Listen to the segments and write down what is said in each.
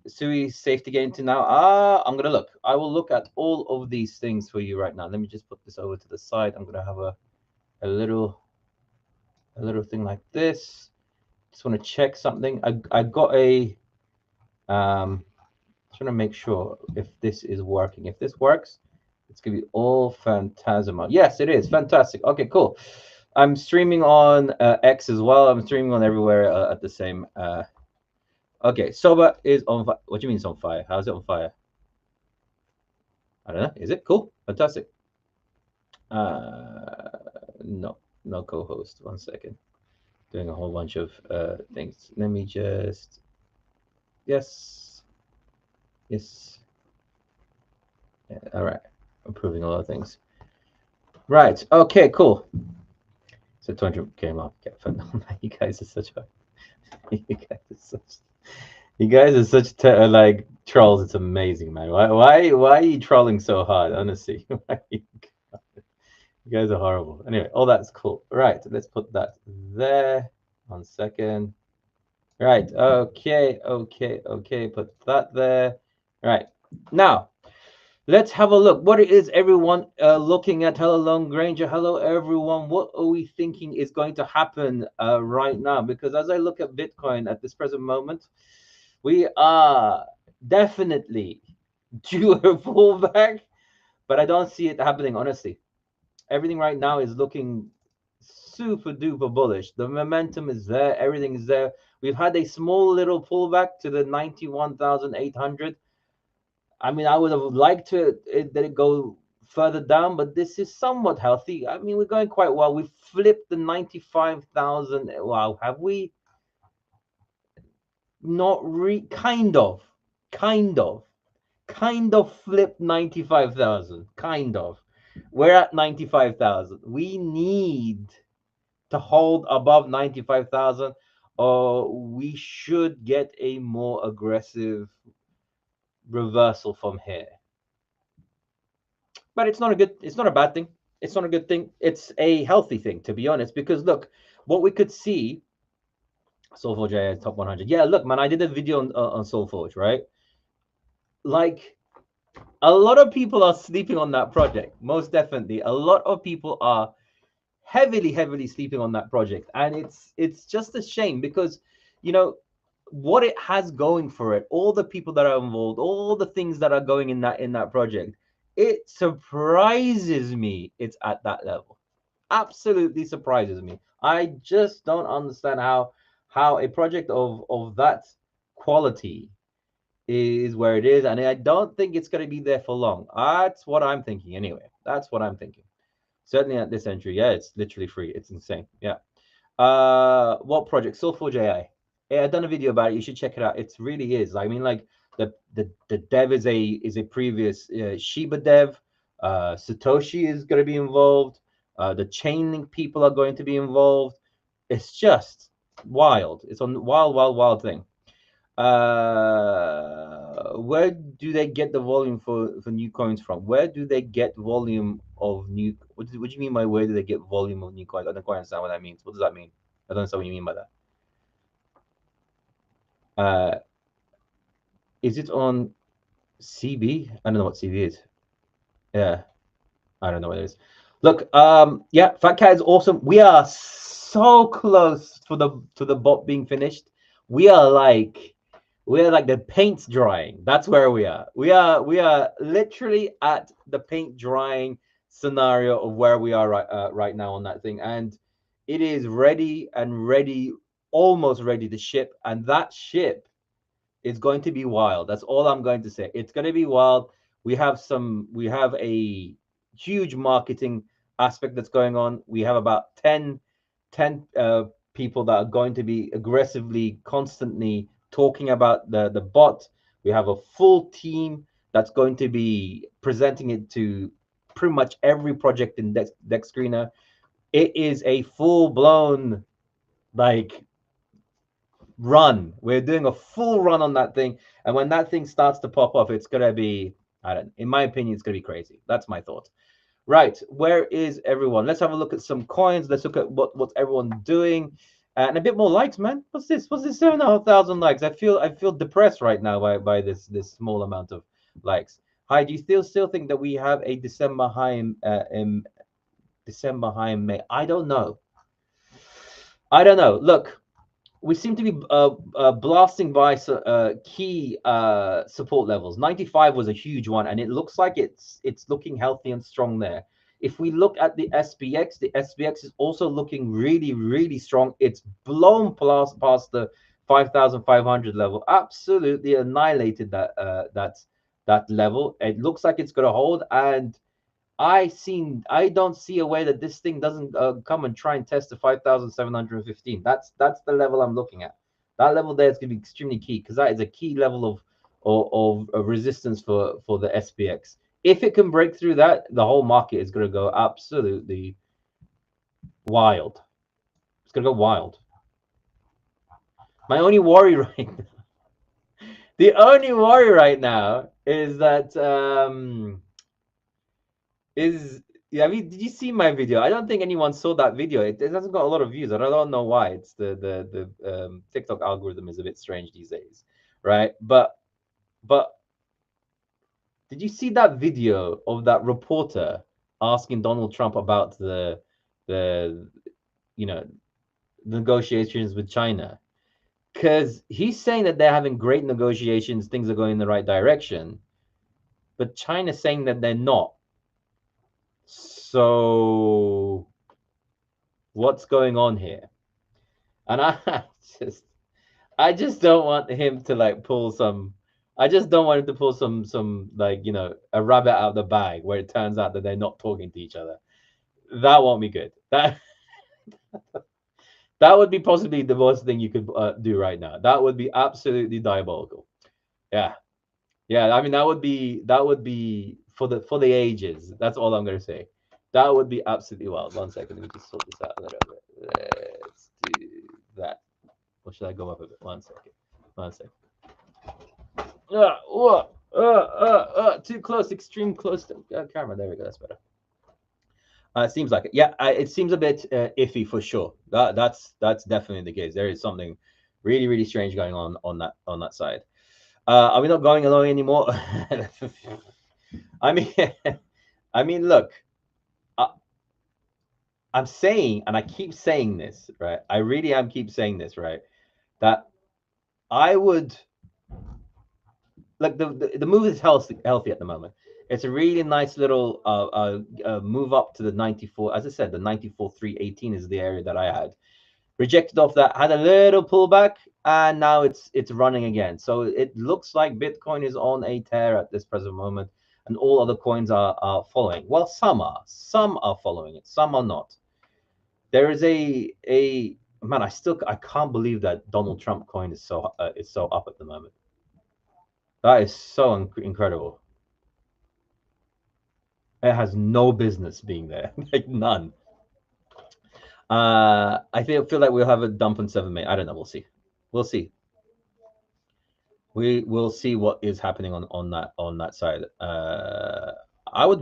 Sui, safe to get into now. I'm gonna look. I will look at all of these things for you right now. Let me just put this over to the side. I'm gonna have a little thing like this. Just want to check something. I got a trying to make sure if this is working. If this works, it's gonna be all Phantasma. Yes, it is. Fantastic. Okay, cool. I'm streaming on X as well. I'm streaming on everywhere at the same. Okay, Soba is on fire. What do you mean it's on fire? How's it on fire? I don't know. Is it cool? Fantastic. No, no co-host. 1 second. Doing a whole bunch of things. Let me just. Yes. Yes. Yeah, all right. Approving a lot of things. Right. Okay. Cool. So 200k market cap. You guys are such a. You guys are such. You guys are such like trolls. It's amazing, man. Why are you trolling so hard? Honestly, you guys are horrible. Anyway, all that's cool. Right. Let's put that there. 1 second. Right. Okay. Okay. Okay. Put that there. Right. Now, let's have a look. What is everyone looking at? Hello, Long Granger. Hello, everyone. What are we thinking is going to happen right now? Because as I look at Bitcoin at this present moment, we are definitely due a fallback, but I don't see it happening, honestly. Everything right now is looking super duper bullish. The momentum is there. Everything is there. We've had a small little pullback to the 91,800. I mean, I would have liked that it go further down, but this is somewhat healthy. I mean, we're going quite well. We flipped the 95,000. Wow, have we? Not kind of, kind of, kind of flipped 95,000. Kind of. We're at 95,000. We need to hold above 95,000, or we should get a more aggressive reversal from here. But it's not a bad thing. It's not a good thing. It's a healthy thing, to be honest, because look, what we could see, Soulforge AI top 100. Yeah, look, man, I did a video on Soulforge, right? Like, a lot of people are sleeping on that project. Most definitely. A lot of people are heavily sleeping on that project. And it's just a shame because, you know, what it has going for it, all the people that are involved, all the things that are going in that project, it surprises me it's at that level. Absolutely surprises me. I just don't understand how a project of that quality is where it is, and I don't think it's going to be there for long. That's what I'm thinking anyway. That's what I'm thinking. Certainly at this entry, yeah, it's literally free. It's insane. Yeah. What project? Soulforge AI. Yeah, I've done a video about it. You should check it out. It really is. I mean, like the dev is a previous Shiba dev. Satoshi is going to be involved. The Chainlink people are going to be involved. It's just wild. It's a wild thing. Where do they get the volume for new coins from? Where do they get volume of new? What do you mean by where do they get volume of new coins? I don't quite understand what that means. What does that mean? I don't understand what you mean by that. Uh, is it on CB? I don't know what CB is. Yeah, I don't know what it is. Look, yeah, Fat Cat is awesome. We are so close to the bot being finished. We're like the paint's drying. That's where we are. We are literally at the paint drying scenario of where we are right now on that thing, and it is ready and ready, almost ready to ship. And that ship is going to be wild. That's all I'm going to say. It's going to be wild. We have a huge marketing aspect that's going on. We have about 10 people that are going to be aggressively, constantly talking about the bot. We have a full team that's going to be presenting it to pretty much every project in Dex Screener. It is a full-blown like run. We're doing a full run on that thing, and when that thing starts to pop off, it's gonna be, I don't, in my opinion, it's gonna be crazy. That's my thought. Right, where is everyone? Let's have a look at some coins. Let's look at what's everyone doing. And a bit more likes, man. What's this? What's this 7,500 likes? I feel depressed right now by this small amount of likes. Hi, do you still think that we have a December high in December high in May? I don't know. I don't know. Look, we seem to be blasting by key support levels. 95 was a huge one, and it looks like it's looking healthy and strong there. If we look at the SPX is also looking really, really strong. It's blown past the 5,500 level. Absolutely annihilated that level. It looks like it's going to hold, and I don't see a way that this thing doesn't come and try and test the 5,715. That's the level I'm looking at. That level there is going to be extremely key because that is a key level of resistance for the SPX. If it can break through that, the whole market is going to go absolutely wild. It's going to go wild. My only worry right now, the only worry right now is that is yeah, I mean, did you see my video? I don't think anyone saw that video. It hasn't got a lot of views. I don't know why. It's the TikTok algorithm is a bit strange these days, right? But did you see that video of that reporter asking Donald Trump about the you know negotiations with China? Because he's saying that they're having great negotiations, things are going in the right direction, but China's saying that they're not. So what's going on here? And just I just don't want him to like pull some I just don't want him to pull some like, a rabbit out of the bag where it turns out that they're not talking to each other. That won't be good. That would be possibly the worst thing you could do right now. That would be absolutely diabolical. Yeah. Yeah, I mean that would be for the ages. That's all I'm going to say. That would be absolutely wild. One second, let me just sort this out a little bit. Let's do that. Or should I go up a bit? One second. One second. Too close, extreme close to camera. There we go. That's better. It seems like it. Yeah, it seems a bit iffy for sure. That's definitely the case. There is something really, really strange going on that side. Are we not going along anymore? I mean, I mean, look, I'm saying, and I keep saying this, right? I really am keep saying this, right? That I would like the move is healthy at the moment. It's a really nice little move up to the 94. As I said, the 94,318 is the area that I had rejected off that, had a little pullback, and now it's running again. So it looks like Bitcoin is on a tear at this present moment, and all other coins are following. Well, some are following it, some are not. There is a man. I can't believe that Donald Trump coin is so up at the moment. That is so incredible. It has no business being there, like none. I feel like we'll have a dump on 7 May. I don't know. We'll see. We'll see. We will see what is happening on that side. I would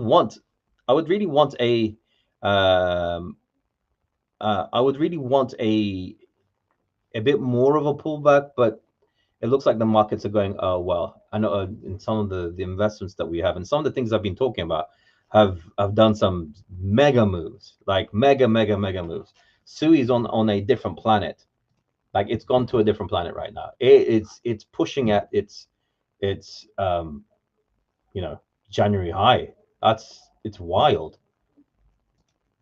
really want a bit more of a pullback, but it looks like the markets are going well. I know in some of the investments that we have and some of the things I've been talking about have done some mega moves, like mega moves. Sui's on a different planet. Like it's gone to a different planet right now. It's pushing at its January high. It's wild.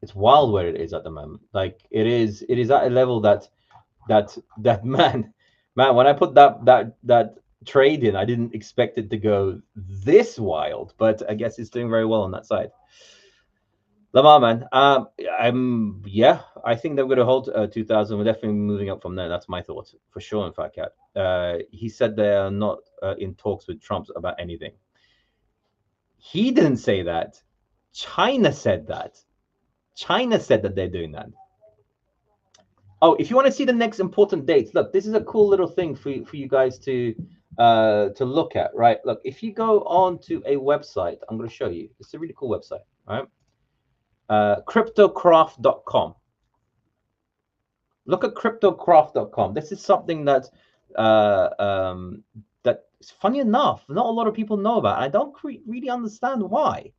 It's wild where it is at the moment. Like it is at a level that man, when I put that trade in, I didn't expect it to go this wild, but I guess it's doing very well on that side. Lamar, man, I think they're going to hold 2000. We're definitely moving up from there. That's my thoughts for sure. In fact, Cat, he said they are not in talks with Trump about anything. He didn't say that. China said that. China said that they're doing that. Oh, if you want to see the next important dates, look, this is a cool little thing for you guys to look at, right? Look, if you go on to a website, I'm going to show you. It's a really cool website, right? Cryptocraft.com. Look at cryptocraft.com. This is something that that is funny enough, not a lot of people know about. I don't really understand why.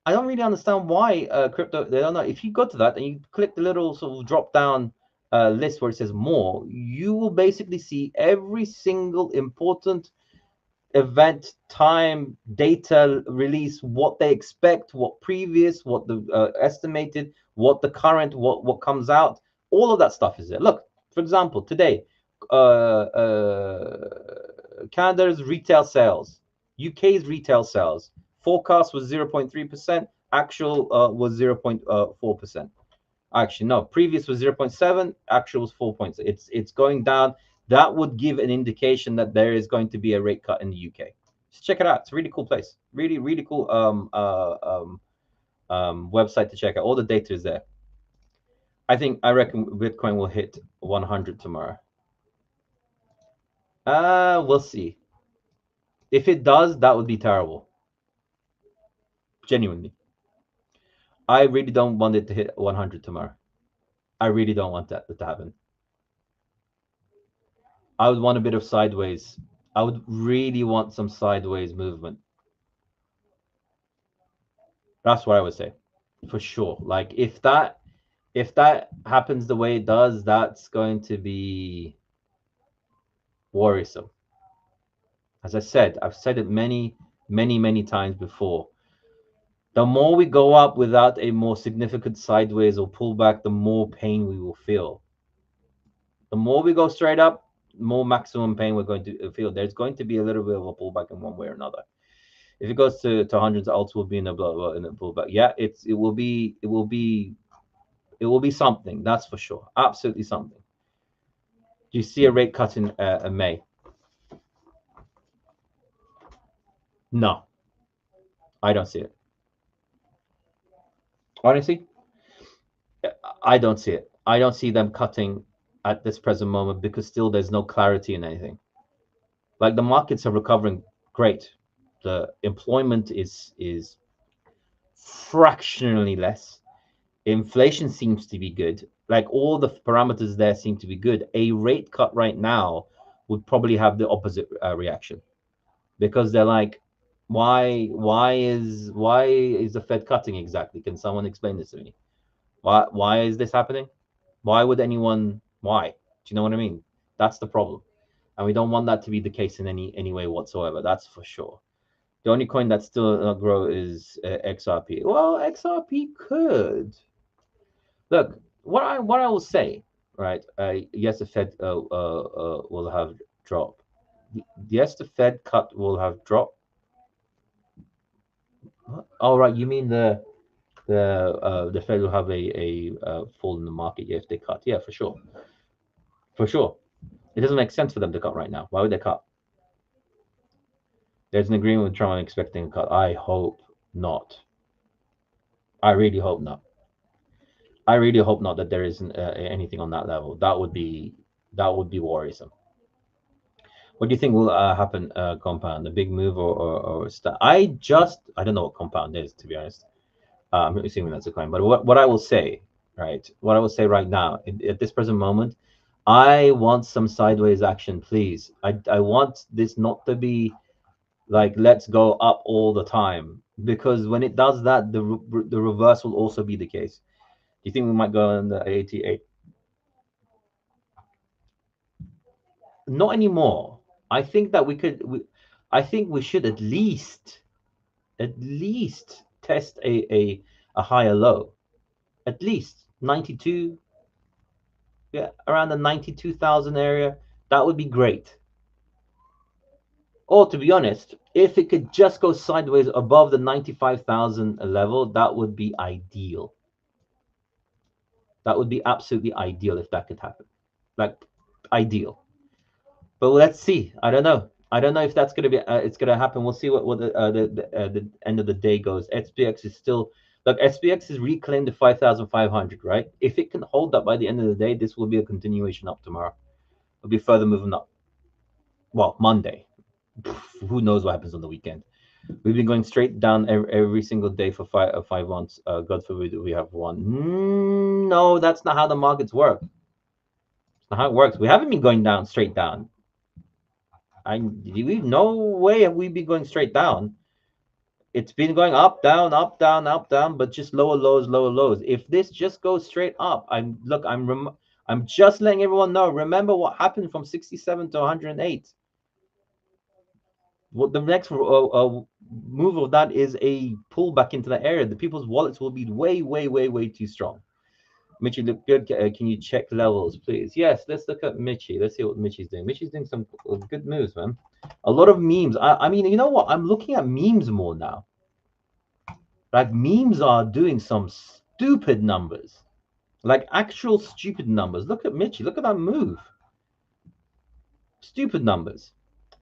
I don't really understand why crypto. They don't know. If you go to that and you click the little sort of drop down list where it says more, you will basically see every single important event, time, data release, what they expect, what previous, what the estimated, what the current, what comes out. All of that stuff is there. Look, for example, today, Canada's retail sales, UK's retail sales forecast was 0.3%, actual was 0.4%. Actually, no, previous was 0.7, actual was 4 points. It's going down. That would give an indication that there is going to be a rate cut in the UK. Just check it out. It's a really cool place. Really, really cool website to check out. All the data is there. I reckon Bitcoin will hit 100 tomorrow. We'll see. If it does, that would be terrible. Genuinely. I really don't want it to hit 100 tomorrow. I really don't want that to happen. I would want a bit of sideways. I would really want some sideways movement. That's what I would say, for sure. Like if that happens the way it does, that's going to be worrisome. As I said, I've said it many, many, many times before. The more we go up without a more significant sideways or pullback, the more pain we will feel. The more we go straight up, more maximum pain we're going to feel. There's going to be a little bit of a pullback in one way or another. If it goes to hundreds, alts will be in a pullback. Yeah, it will be something. That's for sure. Absolutely something. Do you see a rate cut in May? No, I don't see it. Honestly, I don't see it. I don't see them cutting at this present moment because still there's no clarity in anything. Like the markets are recovering great. The employment is fractionally less. Inflation seems to be good. Like all the parameters there seem to be good. A rate cut right now would probably have the opposite reaction because they're like, why is the Fed cutting exactly? Can someone explain this to me? Why is this happening? Why would anyone? Why? Do you know what I mean? That's the problem, and we don't want that to be the case in any way whatsoever. That's for sure. The only coin that's still not grow is XRP. Well, XRP could. Look, what I will say, right? Yes, the Fed will have drop. Yes, the Fed cut will have drop. Oh, right, you mean the Fed will have a fall in the market, yeah, if they cut. Yeah, for sure, for sure. It doesn't make sense for them to cut right now. Why would they cut? There's an agreement with Trump expecting a cut. I hope not. I really hope not. I really hope not that there isn't anything on that level. That would be worrisome. What do you think will happen, Compound? A big move or I don't know what Compound is, to be honest. I'm assuming that's a coin. But what I will say, right? What I will say right now, at this present moment, I want some sideways action, please. I want this not to be like let's go up all the time, because when it does that, the reverse will also be the case. Do you think we might go on the 88? Not anymore. I think that I think we should at least test a higher low, at least 92. Yeah, around the 92,000 area. That would be great. Or to be honest, if it could just go sideways above the 95,000 level, that would be ideal. That would be absolutely ideal if that could happen. Like ideal. But let's see. I don't know. I don't know if that's gonna be it's gonna happen. We'll see what the end of the day goes. SPX is still, look. SPX has reclaimed the 5,500, right? If it can hold up by the end of the day, this will be a continuation up tomorrow. It'll be further moving up. Well, Monday. Who knows what happens on the weekend? We've been going straight down every single day for 5 months. God forbid we have one. No, that's not how the markets work. not how it works. We haven't been going down straight down. We no way have we been going straight down. It's been going up, down, up, down, up, down, but just lower lows, lower lows. If this just goes straight up, I'm just letting everyone know. Remember what happened from 67 to 108. What the next move of that is a pullback into the area. The people's wallets will be way, way, way, way too strong. Mitchie look good. Can you check levels, please? Yes, let's look at Mitchie. Let's see what Mitchie's doing. Mitchie's doing some good moves, man. A lot of memes. I mean, you know what? I'm looking at memes more now. Like memes are doing some stupid numbers, like actual stupid numbers. Look at Mitchie. Look at that move. Stupid numbers.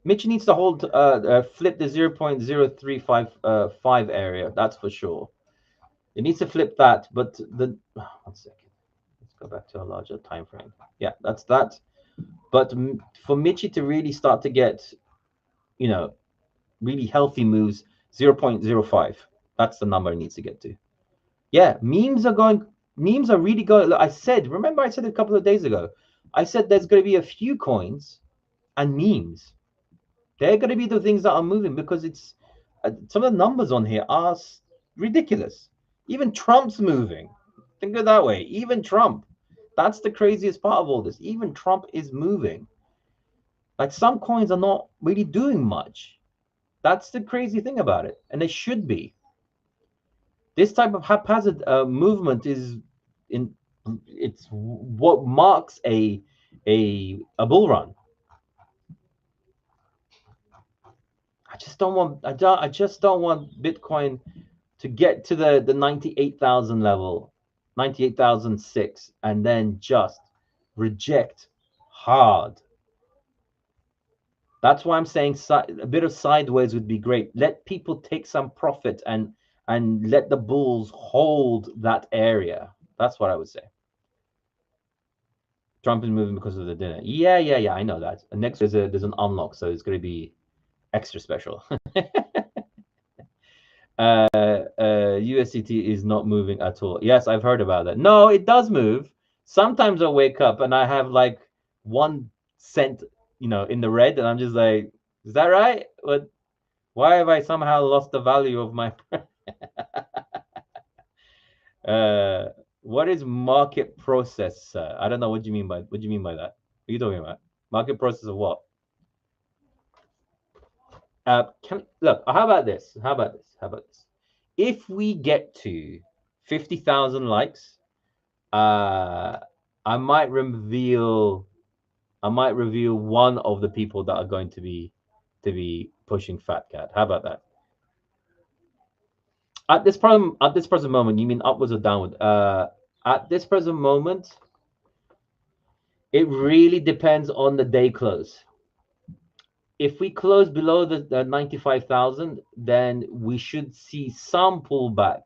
Mitchie needs to hold, flip the 0.0355 area. That's for sure. It needs to flip that, but the 1 second. Let's go back to a larger time frame. Yeah, that's that. But for Mitchie to really start to get, you know, really healthy moves, 0.05. That's the number it needs to get to. Yeah, memes are going. Memes are really going. I said, remember, I said a couple of days ago, I said there's going to be a few coins and memes. They're going to be the things that are moving because it's some of the numbers on here are ridiculous. Even Trump's moving. Think of it that way. Even Trump. That's the craziest part of all this. Even Trump is moving. Like some coins are not really doing much. That's the crazy thing about it, and they should be. This type of haphazard movement is in. It's what marks a bull run. I just don't want. I just don't want Bitcoin to get to the 98,000 level, 98,006, and then just reject hard. That's why I'm saying a bit of sideways would be great. Let people take some profit and let the bulls hold that area. That's what I would say. Trump is moving because of the dinner. Yeah. I know that. And next there's an unlock, so it's going to be extra special. USDT is not moving at all. Yes, I've heard about that. No, it does move. Sometimes I wake up and I have like 1 cent, in the red, and I'm just like, is that right? What? Why have I somehow lost the value of my? What is market process? I don't know what you mean by that. What are you talking about? Market process of what? Look. How about this? If we get to 50,000 likes, uh, I might reveal one of the people that are going to be pushing Fat Cat. How about that? At this present moment, you mean upwards or downward? At this present moment, it really depends on the day close. If we close below the 95,000, then we should see some pullback,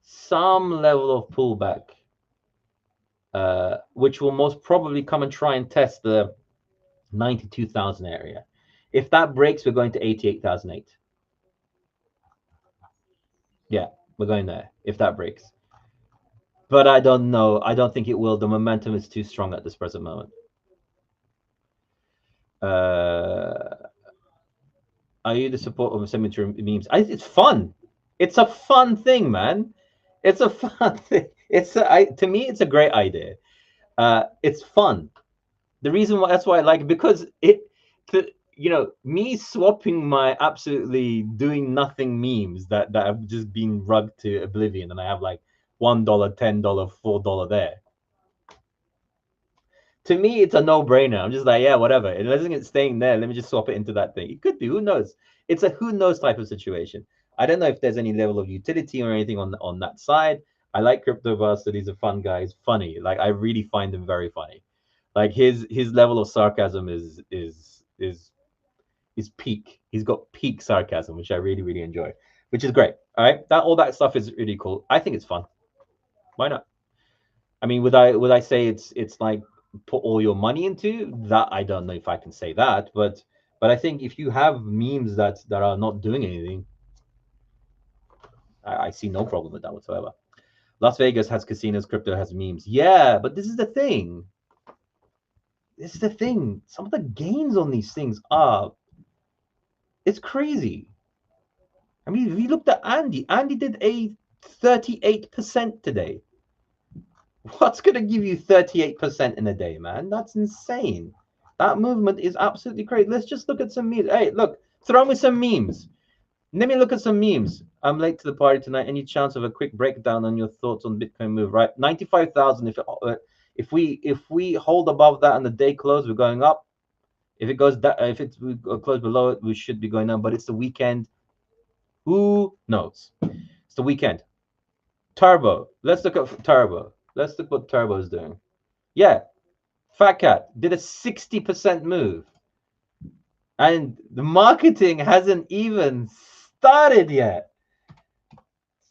some level of pullback, which will most probably come and try and test the 92,000 area. If that breaks, we're going to 88,008. Yeah, we're going there if that breaks. But I don't know. I don't think it will. The momentum is too strong at this present moment. Are you the support of cemetery memes? It's fun. It's a fun thing, man. It's a fun thing. To me, it's a great idea. It's fun. The reason why that's why I like it, because me swapping my absolutely doing nothing memes that have just been rugged to oblivion, and I have like $1, $10, $4 there. To me, it's a no-brainer. I'm just like, yeah, whatever. It isn't staying there. Let me just swap it into that thing. It could be. Who knows? It's a who knows type of situation. I don't know if there's any level of utility or anything on that side. I like CryptoVarsity. He's a fun guy. He's funny. Like I really find him very funny. Like his level of sarcasm is peak. He's got peak sarcasm, which I really really enjoy, which is great. All right, all that stuff is really cool. I think it's fun. Why not? I mean, would I say it's like put all your money into that? I don't know if I can say that, but I think if you have memes that are not doing anything, I see no problem with that whatsoever. Las Vegas has casinos, crypto has memes. Yeah, but this is the thing. This is the thing. Some of the gains on these things are, it's crazy. I mean, if you looked at Andy did a 38% today. What's going to give you 38% in a day, man? That's insane. That movement is absolutely crazy. Let's just look at some memes. Hey, look, throw me some memes. Let me look at some memes. I'm late to the party tonight. Any chance of a quick breakdown on your thoughts on Bitcoin move? Right, 95,000. If we hold above that and the day close, we're going up. If it goes that, if it's we close below it, we should be going down. But it's the weekend. Who knows? It's the weekend. Turbo. Let's look at Turbo. Let's look what Turbo is doing. Yeah, Fat Cat did a 60% move, and the marketing hasn't even started yet.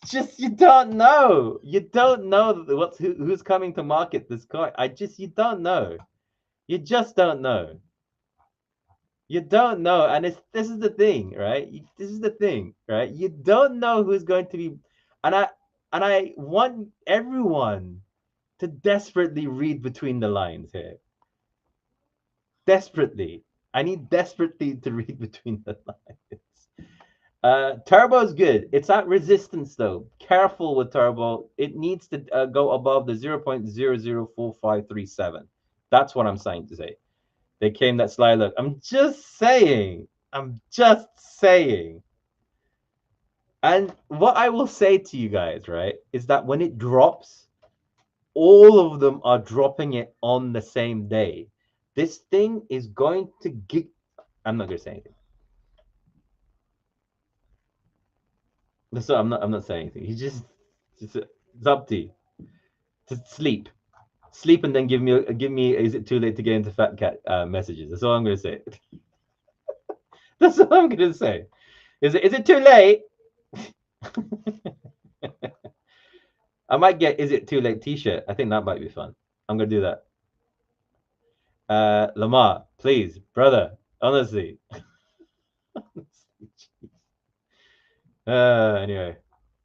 Just you don't know. You don't know who's coming to market this coin. You don't know. You just don't know. You don't know, and this is the thing, right? This is the thing, right? You don't know who's going to be, and I want everyone to desperately read between the lines here. Desperately, I need desperately to read between the lines. Turbo's good. It's at resistance though. Careful with Turbo. It needs to go above the 0.004537. That's what I'm saying to say. They came that sly look. I'm just saying. I'm just saying. And what I will say to you guys, right, is that when it drops, all of them are dropping it on the same day. This thing is going to get. I'm not going to say anything. So I'm not saying anything. Just it's up to you. Just sleep, and then give me. Is it too late to get into Fat Cat messages? That's all I'm going to say. That's all I'm going to say. Is it too late? I might get "Is it too late" T-shirt. I think that might be fun. I'm going to do that. Lamar, please, brother, honestly. Anyway,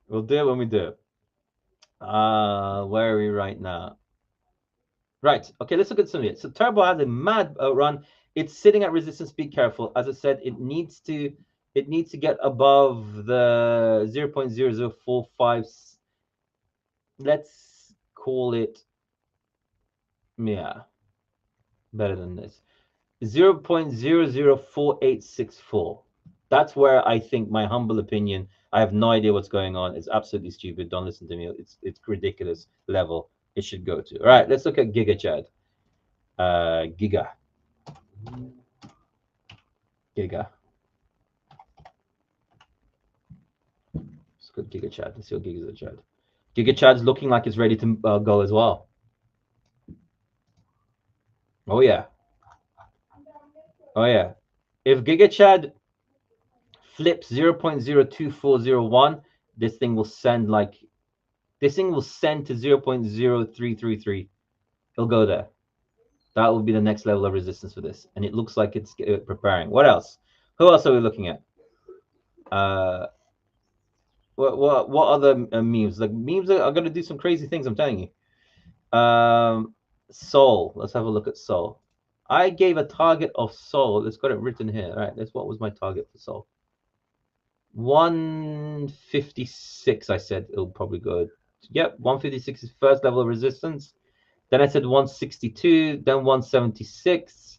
we'll do it when we do it. Where are we right now? Right. Okay, let's look at some of it. So Turbo has a mad run. It's sitting at resistance. Be careful. As I said, it needs to get above the 0.0045. Let's call it, yeah, better than this. 0.004864. That's where I think, my humble opinion, I have no idea what's going on. It's absolutely stupid. Don't listen to me. It's ridiculous level it should go to. All right, let's look at Giga Chad. Giga. Let's go Giga Chad. Let's see what Giga Chad. Giga Chad's looking like it's ready to go as well. Oh yeah. Oh yeah. If Giga Chad flips 0.02401, this thing will send to 0.0333. It'll go there. That will be the next level of resistance for this, and it looks like it's preparing. What else? Who else are we looking at? What other memes? Like memes are going to do some crazy things. I'm telling you. Soul. Let's have a look at Soul. I gave a target of Soul. It's got it written here. All right. What was my target for Soul? 156. I said it'll probably go. Yep, 156 is first level of resistance. Then I said 162, then 176,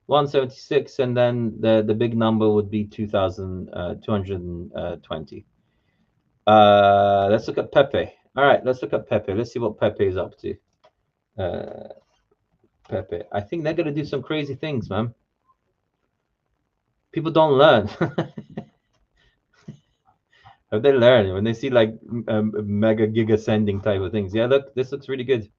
176, and then the big number would be 2,220. Let's look at Pepe. All right, let's look at Pepe. Let's see what Pepe is up to. Pepe. I think they're gonna do some crazy things, man. People don't learn. If they learn when they see like mega giga sending type of things. Yeah, look, this looks really good.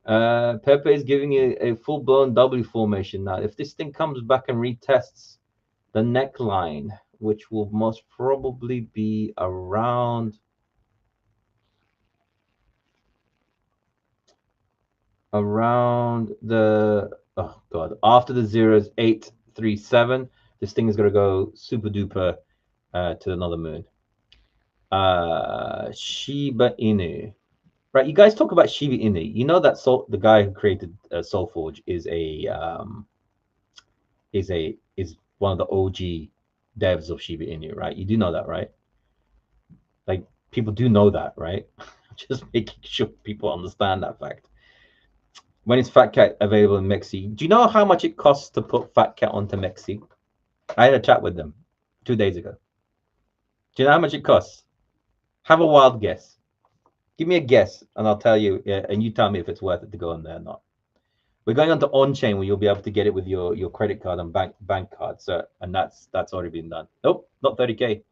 Pepe is giving you a full-blown W formation now. If this thing comes back and retests the neckline, which will most probably be around the, oh god, after the zeros 837, this thing is gonna go super duper to another moon. Shiba Inu. right? You guys talk about Shiba Inu. You know that the guy who created SoulForge is is one of the OG devs of Shiba Inu, right? You do know that, right? Like people do know that, right? Just making sure people understand that fact. When is Fat Cat available in Mexi? Do you know how much it costs to put Fat Cat onto Mexi? I had a chat with them 2 days ago. Do you know how much it costs? Have a wild guess. Give me a guess, and I'll tell you, and you tell me if it's worth it to go on there or not. We're going on to on-chain where you'll be able to get it with your credit card and bank card. So, and that's already been done. Nope, not 30K.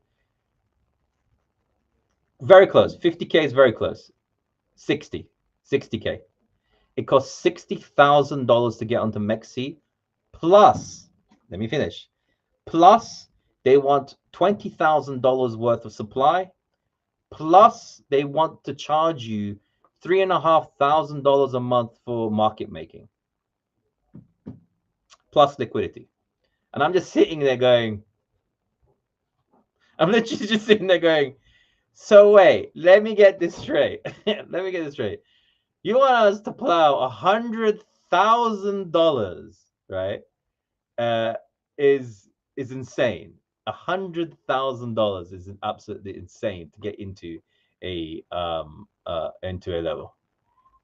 Very close. 50K is very close. 60K. It costs $60,000 to get onto Mexi. Plus, let me finish. Plus, they want $20,000 worth of supply. Plus, they want to charge you $3,500 a month for market making. Plus liquidity. And I'm just sitting there going, I'm literally just sitting there going, so wait, let me get this straight. Let me get this straight. You want us to plow $100,000, right? Is insane. $100,000 is absolutely insane to get into a level.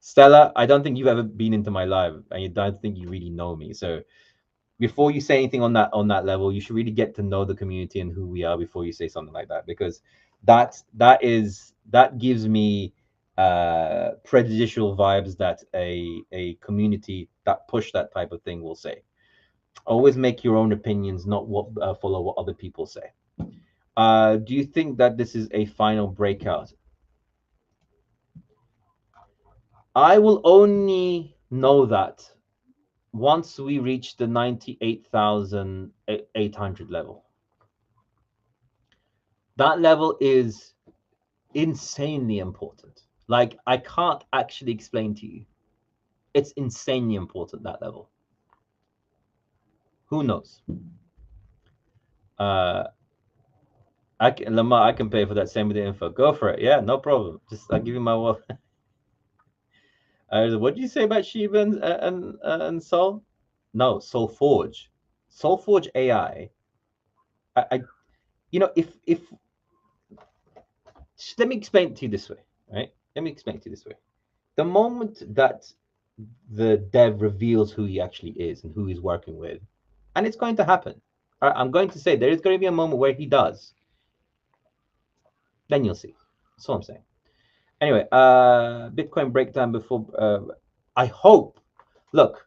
Stella, I don't think you've ever been into my live, and I don't think you really know me. So before you say anything on that level, you should really get to know the community and who we are before you say something like that, because that gives me prejudicial vibes that a community that push that type of thing will say. Always make your own opinions, not follow what other people say. Do you think that this is a final breakout? I will only know that once we reach the 98,800 level. That level is insanely important. Like, I can't actually explain to you. It's insanely important, that level. Who knows? Lamar, I can pay for that same with the info. Go for it. Yeah, no problem. Just I'll give you my wallet. What did you say about Shiba and Sol? No, SoulForge. SoulForge AI. If let me explain it to you this way, right? Let me explain it to you this way. The moment that the dev reveals who he actually is and who he's working with, and it's going to happen. I'm going to say there is going to be a moment where he does. Then you'll see. That's all I'm saying. Anyway, Bitcoin breakdown before. I hope. Look,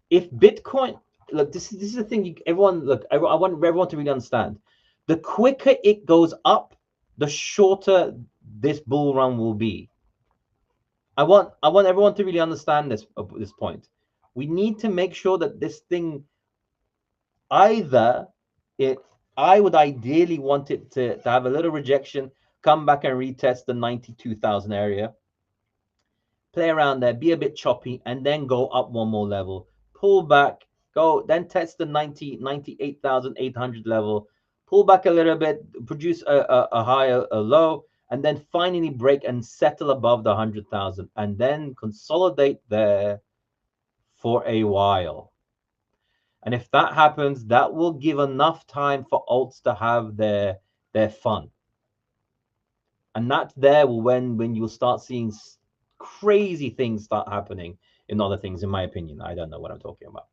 if Bitcoin, look, this is the thing. Everyone, look, I want everyone to really understand. The quicker it goes up, the shorter this bull run will be. I want everyone to really understand this point. We need to make sure that this thing either I would ideally want it to have a little rejection, come back and retest the 92,000 area, play around there, be a bit choppy, and then go up one more level, pull back, go, then test the 98,800 level, pull back a little bit, produce a high, a low, and then finally break and settle above the 100,000, and then consolidate there for a while. And if that happens, that will give enough time for alts to have their fun. And that's there when you'll start seeing crazy things start happening in other things, in my opinion. I don't know what I'm talking about.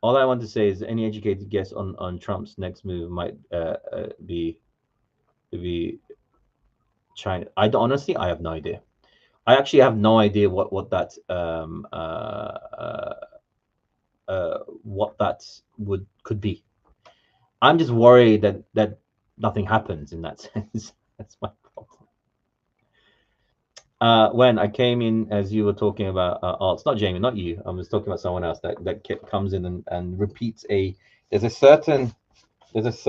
All I want to say is any educated guess on Trump's next move might be China. Honestly, I have no idea. I actually have no idea what that could be. I'm just worried that nothing happens in that sense. That's my problem. When I came in, as you were talking about arts, not Jamie, not you. I was talking about someone else that comes in and repeats there's a certain what was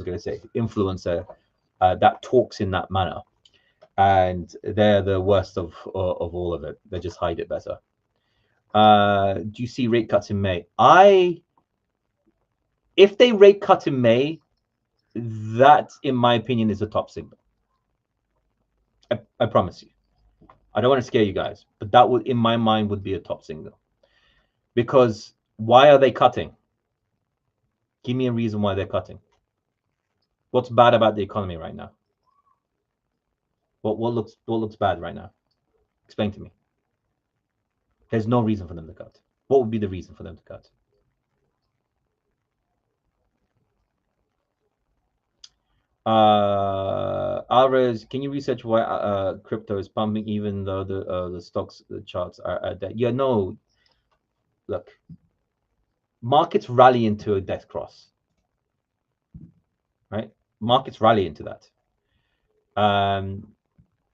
I going to say, influencer that talks in that manner, and they're the worst of all of it. They just hide it better. Do you see rate cuts in May? If they rate cut in May, that, in my opinion, is a top signal. I promise you. I don't want to scare you guys, but that would, in my mind, would be a top single. Because why are they cutting? Give me a reason why they're cutting. What's bad about the economy right now? What looks bad right now? Explain to me. There's no reason for them to cut. What would be the reason for them to cut? Alvarez, can you research why crypto is pumping even though the stocks the charts are at that? Yeah, no. Look, markets rally into a death cross, right? Markets rally into that.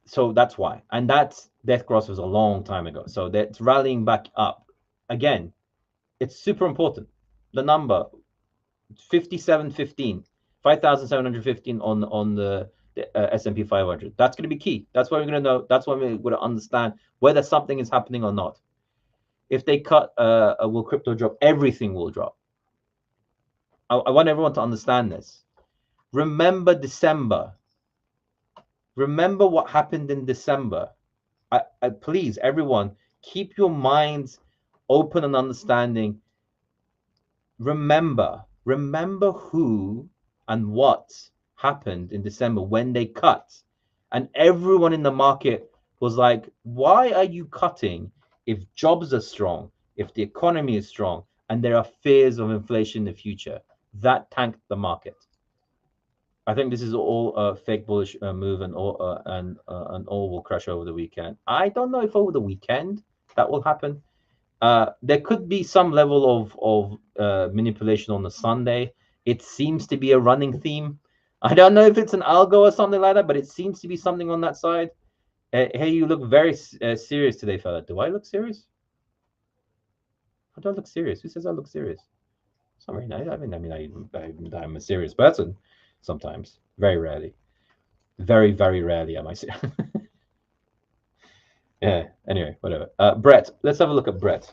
So that's why, and that's death cross was a long time ago. So that's rallying back up again. It's super important. The number 5715, 5,715 on the S&P 500. That's going to be key. That's why we're going to know. That's why we're going to understand whether something is happening or not. If they cut, will crypto drop? Everything will drop. I want everyone to understand this. Remember December. Remember what happened in December. Please, everyone, keep your minds open and understanding. Remember who and what happened in December when they cut. And everyone in the market was like, why are you cutting if jobs are strong, if the economy is strong, and there are fears of inflation in the future? That tanked the market. I think this is all a fake bullish move, and all will crash over the weekend. I don't know if over the weekend that will happen. There could be some level of manipulation on the Sunday. It seems to be a running theme. I don't know if it's an algo or something like that, but it seems to be something on that side. Hey, you look very serious today, fella. Do I look serious? I don't look serious. Who says I look serious? It's not very nice. I'm a serious person sometimes. Very rarely. Very, very rarely am I serious. Yeah, anyway, whatever. Brett, let's have a look at Brett.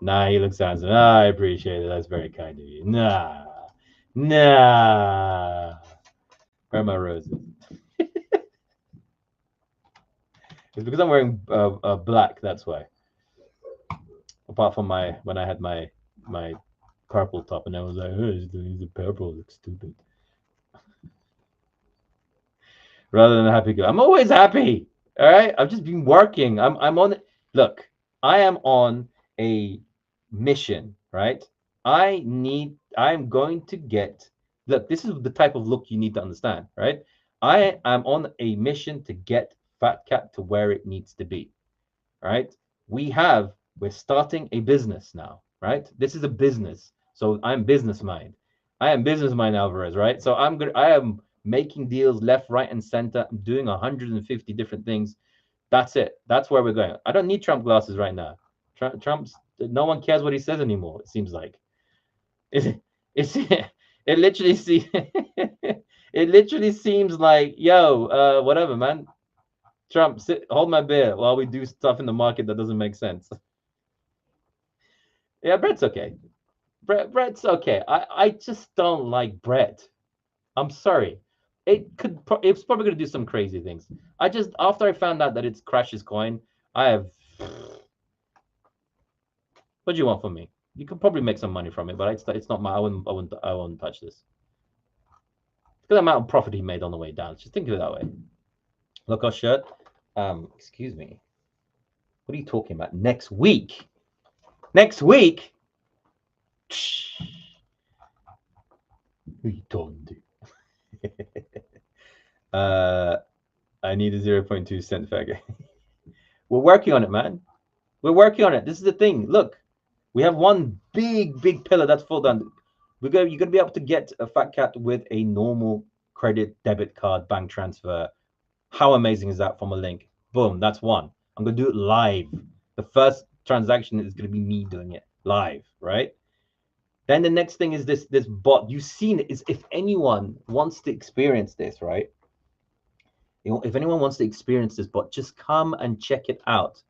Nah, he looks handsome. Ah, I appreciate it. That's very kind of you. Nah. Where are my roses? It's because I'm wearing black. That's why. Apart from when I had my purple top, and I was like, oh, the purple looks stupid. Rather than a happy girl, I'm always happy. All right, I've just been working. I'm on. Look, I am on a mission. Right. I'm going to get. Look, this is the type of look you need to understand. Right. I am on a mission to get Fat Cat to where it needs to be. Right. We're starting a business now. Right. This is a business. So I'm business mind. I am business mind, Alvarez. Right. So I am making deals left, right, and center. I'm doing 150 different things. That's it. That's where we're going. I don't need Trump glasses right now. Trump's no one cares what he says anymore. It seems like it's it literally see it literally seems like whatever, man. Trump, hold my beer while we do stuff in the market that doesn't make sense. Yeah, Brett's okay. Brett's okay. I just don't like Brett. I'm sorry. It's probably gonna do some crazy things. I just after I found out that it's Crash's coin, I have. What do you want from me? You could probably make some money from it, but it's not my. I wouldn't touch this. Look at the amount of profit he made on the way down. Just think of it that way. Look, our shirt. Excuse me. What are you talking about? Next week. Next week. Who you talking to? I need a 0.2 cent faggot. We're working on it, man. We're working on it. This is the thing. Look, we have one big pillar that's full done. You're gonna be able to get a Fat Cat with a normal credit debit card bank transfer. How amazing is that from a link? Boom, that's one. I'm gonna do it live. The first transaction is gonna be me doing it live, right? Then the next thing is this bot. You've seen it. Is if anyone wants to experience this, right? If anyone wants to experience this bot, just come and check it out.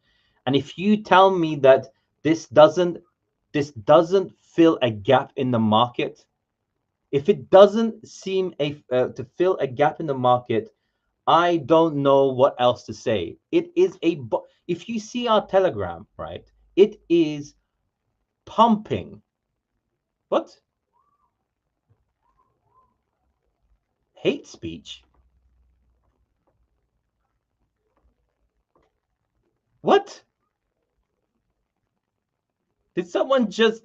And if you tell me that this doesn't fill a gap in the market, if it doesn't seem to fill a gap in the market, I don't know what else to say. It is if you see our Telegram, right? It is pumping. What? Hate speech? What? Did someone just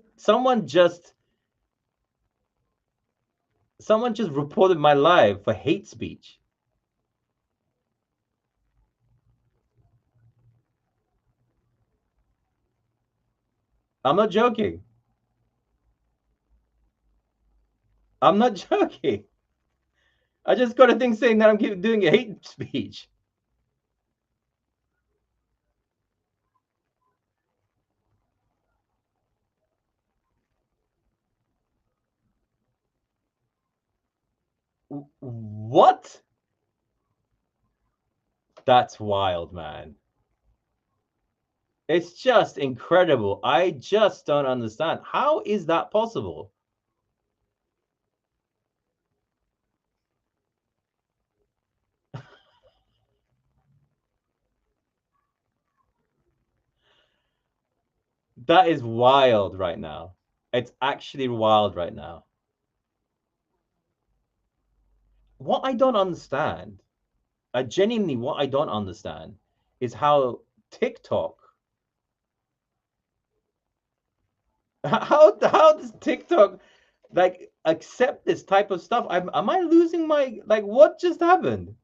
reported my live for hate speech? I'm not joking. I'm not joking. I just got a thing saying that I'm doing a hate speech. What? That's wild, man. It's just incredible. I just don't understand. How is that possible? That is wild right now. It's actually wild right now. What I don't understand, genuinely, what I don't understand is how TikTok, how does TikTok like accept this type of stuff? Am I losing my like? What just happened?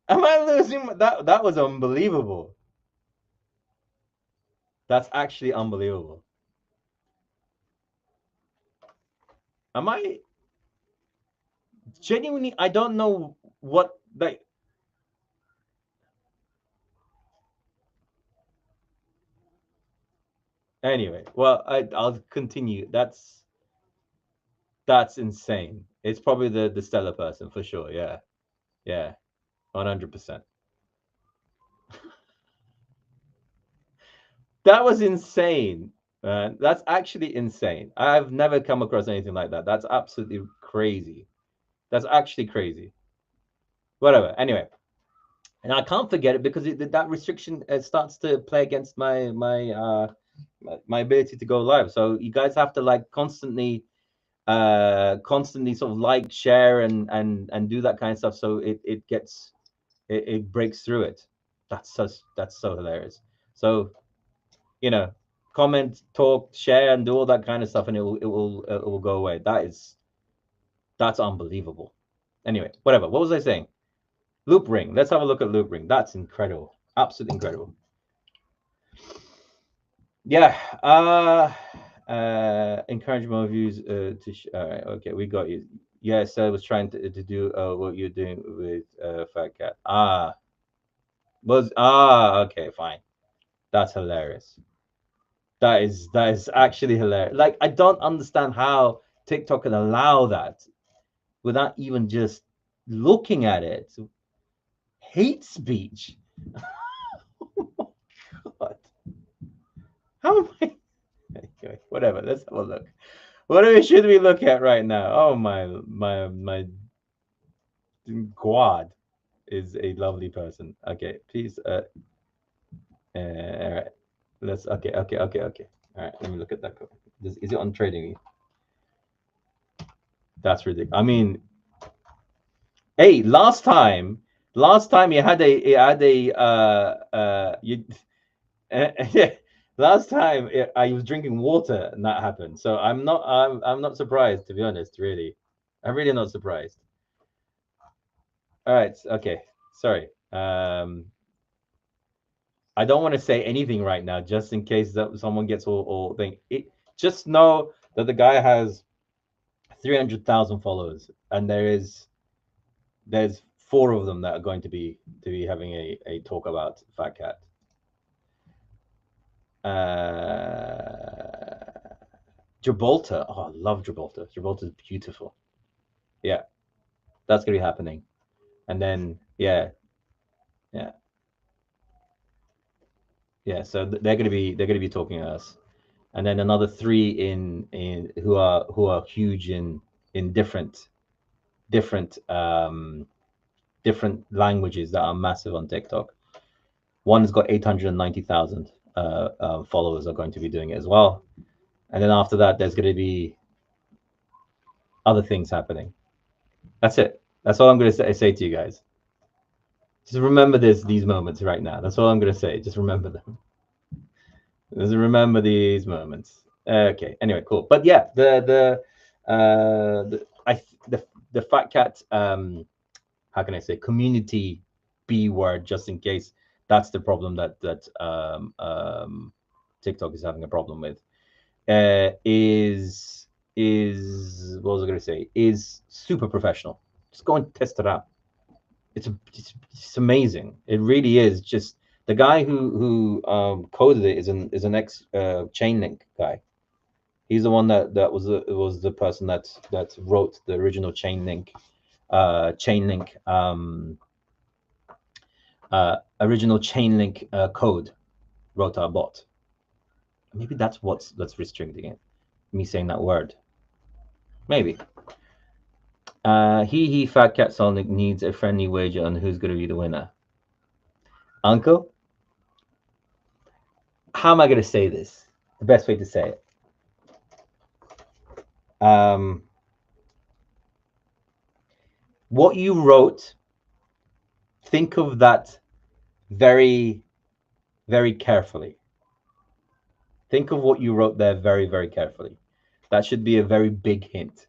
Am I losing that? That was unbelievable. That's actually unbelievable. Am I genuinely? I don't know what like. Anyway, well, I'll continue. That's insane. It's probably the stellar person for sure. Yeah, yeah, 100%. That was insane, man. That's actually insane. I've never come across anything like that. That's absolutely crazy. That's actually crazy. Whatever. Anyway, and I can't forget it because that restriction starts to play against my ability to go live. So you guys have to like constantly sort of like, share, and do that kind of stuff. So it breaks through it. That's so hilarious. So you know, comment, talk, share, and do all that kind of stuff, and it will go away. That's unbelievable. Anyway, whatever. What was I saying? Loop ring. Let's have a look at loop ring. That's incredible. Absolutely incredible. Yeah. Encourage more views. All right. Okay, we got you. Yeah. So I was trying to do what you're doing with Fat Cat. Okay, fine. That's hilarious. That is actually hilarious. Like I don't understand how TikTok can allow that without even just looking at it. Hate speech. God. How am I? Anyway, whatever. Let's have a look. What should we look at right now? Oh my quad is a lovely person. Okay, please. All right. Let's. Okay. All right. Let me look at that. Is it on trading? That's ridiculous. I mean, hey, last time you had a you yeah, last time I was drinking water and that happened. So I'm not surprised, to be honest, really. I'm really not surprised. All right, okay. Sorry. I don't want to say anything right now just in case that someone gets all thing. Just know that the guy has 300,000 followers and there's four of them that are going to be having a talk about Fat Cat. Gibraltar. Oh, I love Gibraltar. Gibraltar is beautiful. Yeah, that's gonna be happening. And then yeah. So they're gonna be talking to us. And then another three in who are huge in in different languages that are massive on TikTok. One's got 890,000 followers are going to be doing it as well. And then after that, there's going to be other things happening. That's it. That's all I'm going to say to you guys. Just remember these moments right now. That's all I'm going to say. Just remember them. Just remember these moments. Okay. Anyway, cool. But yeah, the Fat Cat how can I say community B word, just in case that's the problem that TikTok is having a problem with. Is what was I going to say? Is super professional. Just go and test it out. It's amazing. It really is. Just the guy who coded it is an ex Chainlink guy. He's the one that was the person that wrote the original Chainlink original Chainlink code. Wrote our bot. Maybe that's that's restricting it. Me saying that word. Maybe. Fat Cat Sonic needs a friendly wager on who's going to be the winner. Uncle, how am I going to say this? The best way to say it. What you wrote, think of that very, very carefully. Think of what you wrote there very, very carefully. That should be a very big hint.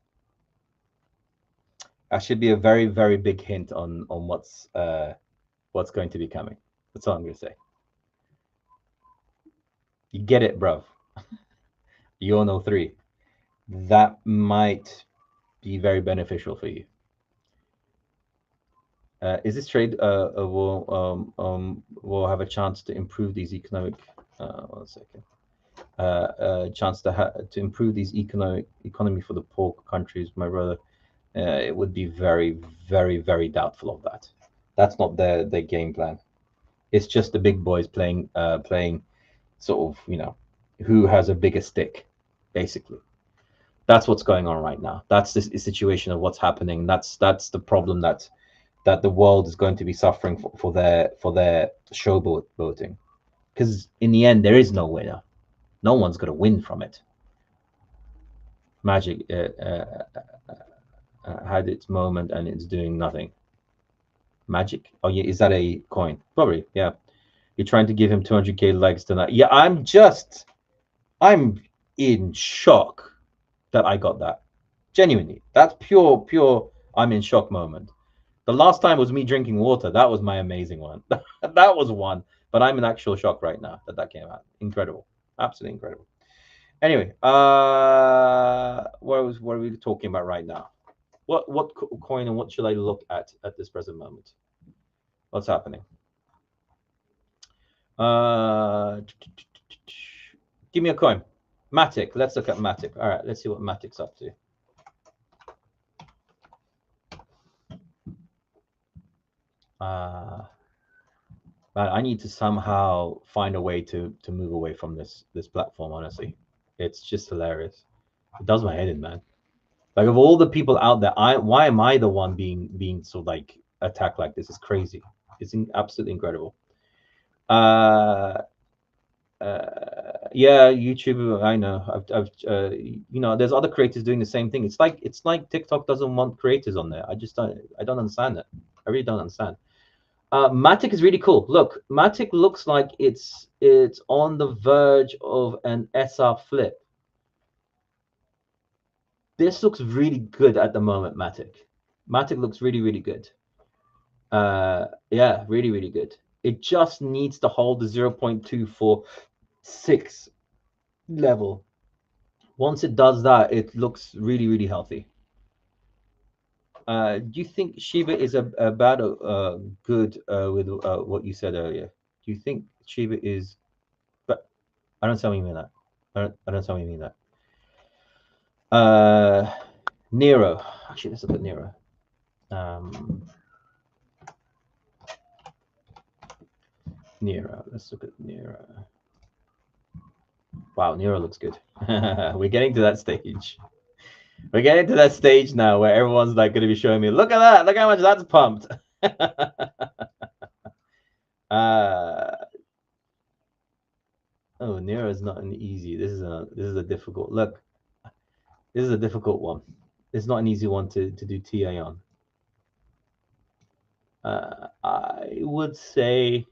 That should be a very, very big hint on what's going to be coming. That's all I'm going to say. You get it, bruv. Yono 3. That might be very beneficial for you. Is this trade will have a chance to improve these economic? 1 second. Chance to improve these economy for the poor countries, my brother. It would be very, very, very doubtful of that. That's not their game plan. It's just the big boys playing sort of, who has a bigger stick, basically. That's what's going on right now. That's the situation of what's happening. That's the problem that the world is going to be suffering for their showboat voting, because in the end there is no winner. No one's going to win from it. Magic had its moment and it's doing nothing. Magic? Oh yeah, is that a coin? Probably, yeah. You're trying to give him 200k likes tonight. Yeah, I'm in shock that I got that. Genuinely, that's pure I'm in shock moment. The last time was me drinking water. That was my amazing one. That was one. But I'm in actual shock right now that came out. Incredible. Absolutely incredible. Anyway, what are we talking about right now? What coin and what should I look at this present moment? What's happening? Give me a coin. Matic. Let's look at Matic. All right, let's see what Matic's up to. Man, I need to somehow find a way to move away from this platform. Honestly, it's just hilarious. It does my head in, man. Like, of all the people out there, why am I the one being so like attacked like this? It's crazy. It's absolutely incredible. Yeah, YouTube. I know. I've there's other creators doing the same thing. It's like TikTok doesn't want creators on there. I don't understand it. I really don't understand. Matic is really cool. Look, Matic looks like it's on the verge of an SR flip. This looks really good at the moment, Matic. Matic looks really, really good. Yeah, really, really good. It just needs to hold the 0.246 level. Once it does that, it looks really, really healthy. Do you think Shiba is a bad or good with what you said earlier? Do you think Shiba is? But I don't tell me that. I don't tell me that. Nero. Actually, let's look at Nero. Nero. Let's look at Nero. Wow, Nero looks good. We're getting to that stage. We're getting to that stage now where everyone's like going to be showing me, look at that, look how much that's pumped. Oh, Nero is not an easy. This is a difficult look. This is a difficult one. It's not an easy one to do TA on. I would say.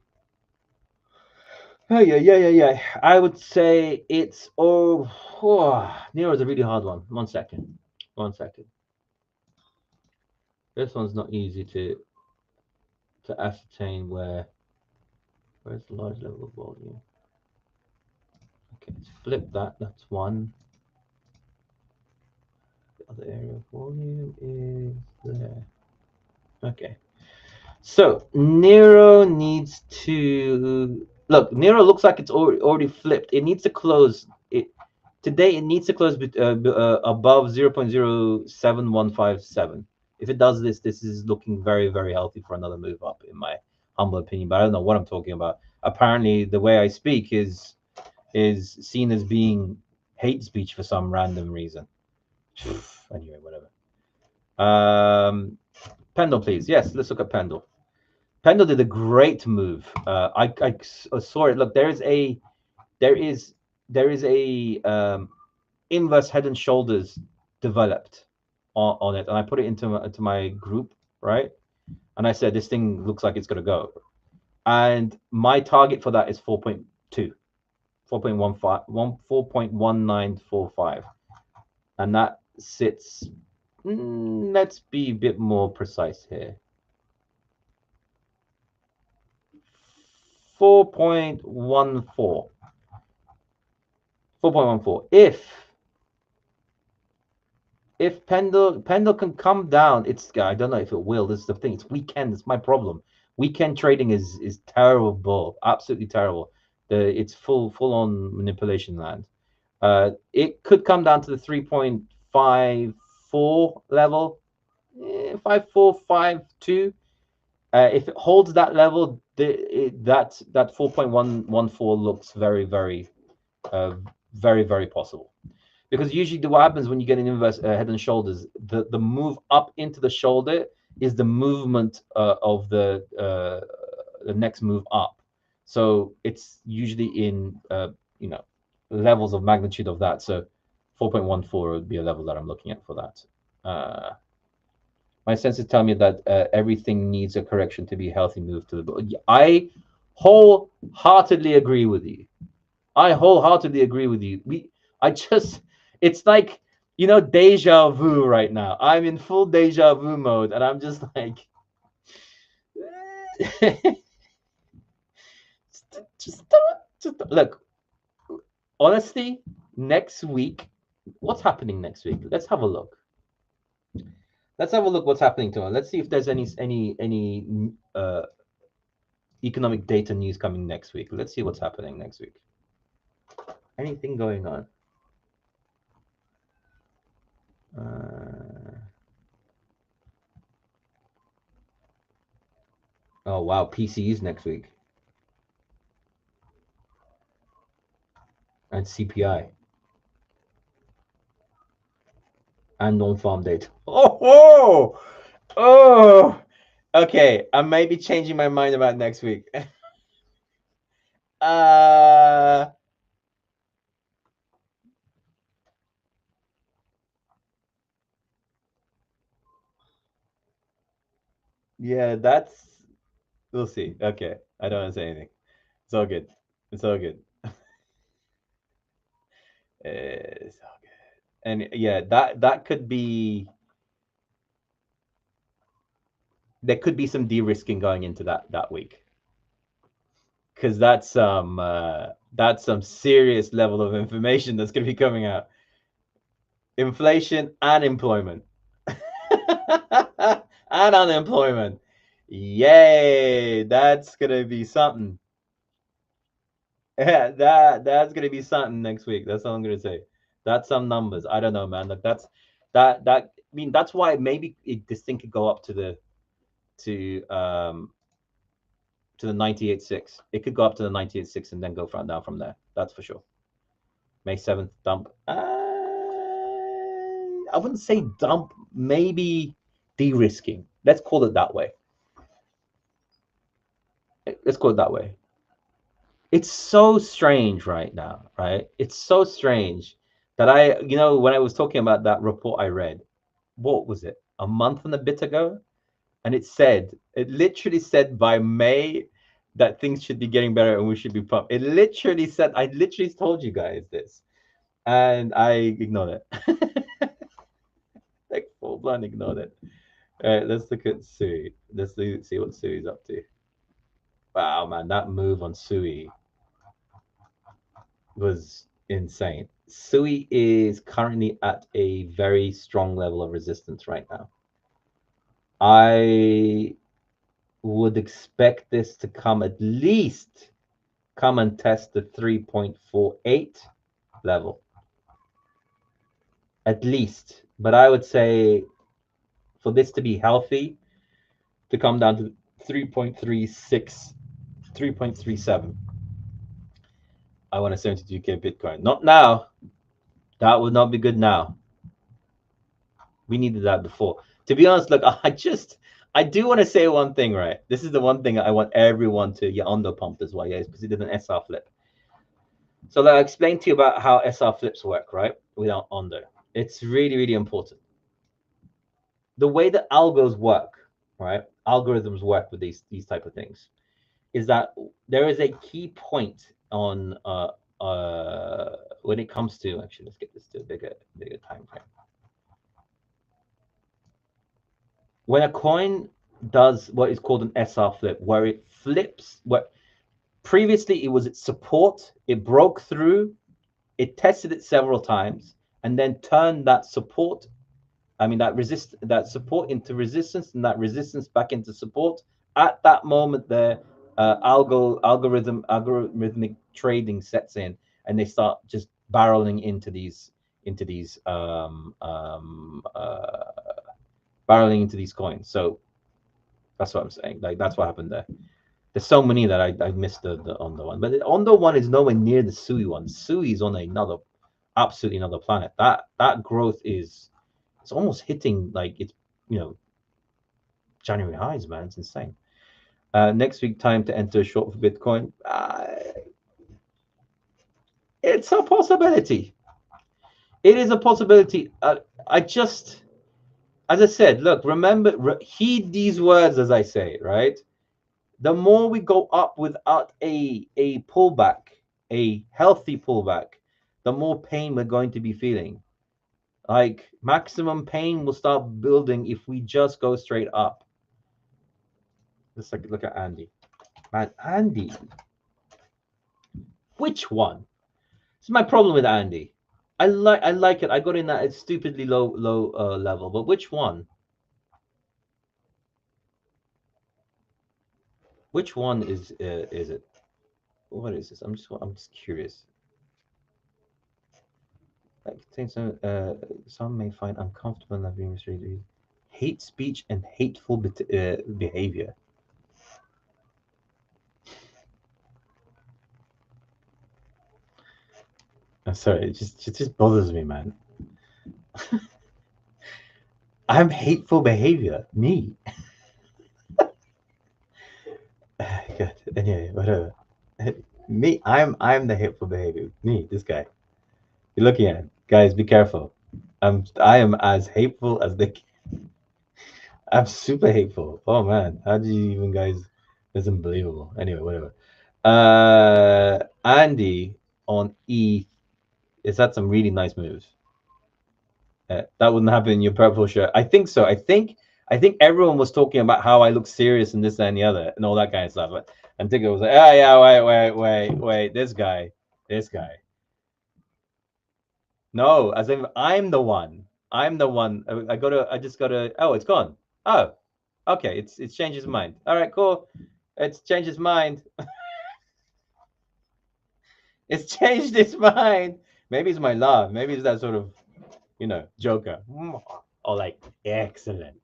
Oh yeah. I would say it's Nero is a really hard one. 1 second. 1 second. This one's not easy to ascertain where's the large level of volume. Okay, let's flip that. That's one. The other area of volume is there. Okay. So Nero needs to look. Nero looks like it's already flipped. It needs to close. Today. It needs to close above 0.071157. If it does this, this is looking very healthy for another move up, in my humble opinion. But I don't know what I'm talking about. Apparently, the way I speak is seen as being hate speech for some random reason. Anyway, whatever. Pendle, please. Yes, let's look at Pendle. Pendle did a great move. I saw it. Look, there is a inverse head and shoulders developed on it, and I put it into my group, right? And I said this thing looks like it's gonna go, and my target for that is 4.2, 4.1945, and that sits. Let's be a bit more precise here. 4.14. 4.14. If Pendle can come down, I don't know if it will. This is the thing. It's weekend. It's my problem. Weekend trading is terrible. Absolutely terrible. It's full on manipulation land. It could come down to the 3.54 level, 5452. If it holds that level, that 4.114 looks very possible. Because usually what happens when you get an inverse head and shoulders, the move up into the shoulder is the movement of the next move up. So it's usually in levels of magnitude of that. So 4.14 would be a level that I'm looking at for that. My senses tell me that everything needs a correction to be a healthy move to the. I wholeheartedly agree with you. I just, it's like, deja vu right now. I'm in full deja vu mode, and I'm just like, just look. Honestly, next week, what's happening next week? Let's have a look. What's happening tomorrow. Let's see if there's any economic data news coming next week. Let's see what's happening next week. Anything going on? Oh wow, PCs next week and CPI and non-farm data. Oh. Okay, I may be changing my mind about next week. Yeah, we'll see. Okay, I don't want to say anything. It's all good. It's all good. It's all good. And yeah, that could be. There could be some de-risking going into that week, because that's some serious level of information that's going to be coming out. Inflation and employment. And unemployment. Yay! That's gonna be something. Yeah, that's gonna be something next week. That's all I'm gonna say. That's some numbers. I don't know, man. Like that. I mean, that's why maybe this thing could go up to the 98.6. It could go up to the 98.6 and then go down from there. That's for sure. May 7th dump. I wouldn't say dump, maybe de-risking. Let's call it that way. Let's call it that way. It's so strange right now, right? It's so strange that when I was talking about that report I read, what was it? A month and a bit ago? And it literally said by May that things should be getting better and we should be pumped. It literally said, I literally told you guys this, and I ignored it. Like full blown ignored it. All right, let's look at Sui. See what Sui's up to. Wow, man, that move on Sui was insane. Sui is currently at a very strong level of resistance right now. I would expect this to come and test the 3.48 level. At least. But I would say for this to be healthy, to come down to 3.36, 3.37. I want a 72K Bitcoin. Not now. That would not be good now. We needed that before. To be honest, look, I do want to say one thing, right? This is the one thing I want everyone to get under pumped as well, yeah, because he did an SR flip. So I explained to you about how SR flips work, right? Without under. It's really, really important. The way that algos work, right? Algorithms work with these type of things, is that there is a key point on when it comes to, actually, let's get this to a bigger time frame. When a coin does what is called an SR flip, where it flips, what previously it was its support, it broke through, it tested it several times, and then turned that support, that support into resistance, and that resistance back into support. At that moment, the algorithmic trading sets in, and they start just barreling into these barreling into these coins. So that's what I'm saying. Like that's what happened there. There's so many that I missed the Ondo one, but the Ondo one is nowhere near the Sui one. Sui is on absolutely another planet. That growth is, it's almost hitting like it's January highs, man. It's insane. Next week, time to enter a short for Bitcoin. It's a possibility. It is a possibility. I just, as I said, look, remember, heed these words as I say, right? The more we go up without a pullback, a healthy pullback, the more pain we're going to be feeling. Like maximum pain will start building if we just go straight up. Let's look at Andy. Man, Andy. Which one? This is my problem with Andy. I like it. I got in that stupidly low level, but which one? Which one is it? What is this? I'm just curious. That contains some may find uncomfortable in being restricted. Hate speech and hateful behavior. I'm sorry, it just bothers me, man. I'm hateful behavior. Me. God. Anyway, whatever. Me. I'm the hateful behavior. Me. This guy. You're looking at, guys. Be careful. I am as hateful as the. I'm super hateful. Oh man, how do you even guys? It's unbelievable. Anyway, whatever. Andy on E is had some really nice moves. That wouldn't happen in your purple shirt. I think so. I think everyone was talking about how I look serious and this and the other and all that kind of stuff. And Tigger was like, "Oh yeah, wait, this guy. No, as if I'm the one. I'm the one. I just gotta. Oh, it's gone. Oh, okay. It's changed his mind. All right, cool. It's changed his mind. It's changed his mind. Maybe it's my love. Maybe it's that sort of, Joker. Or like, excellent.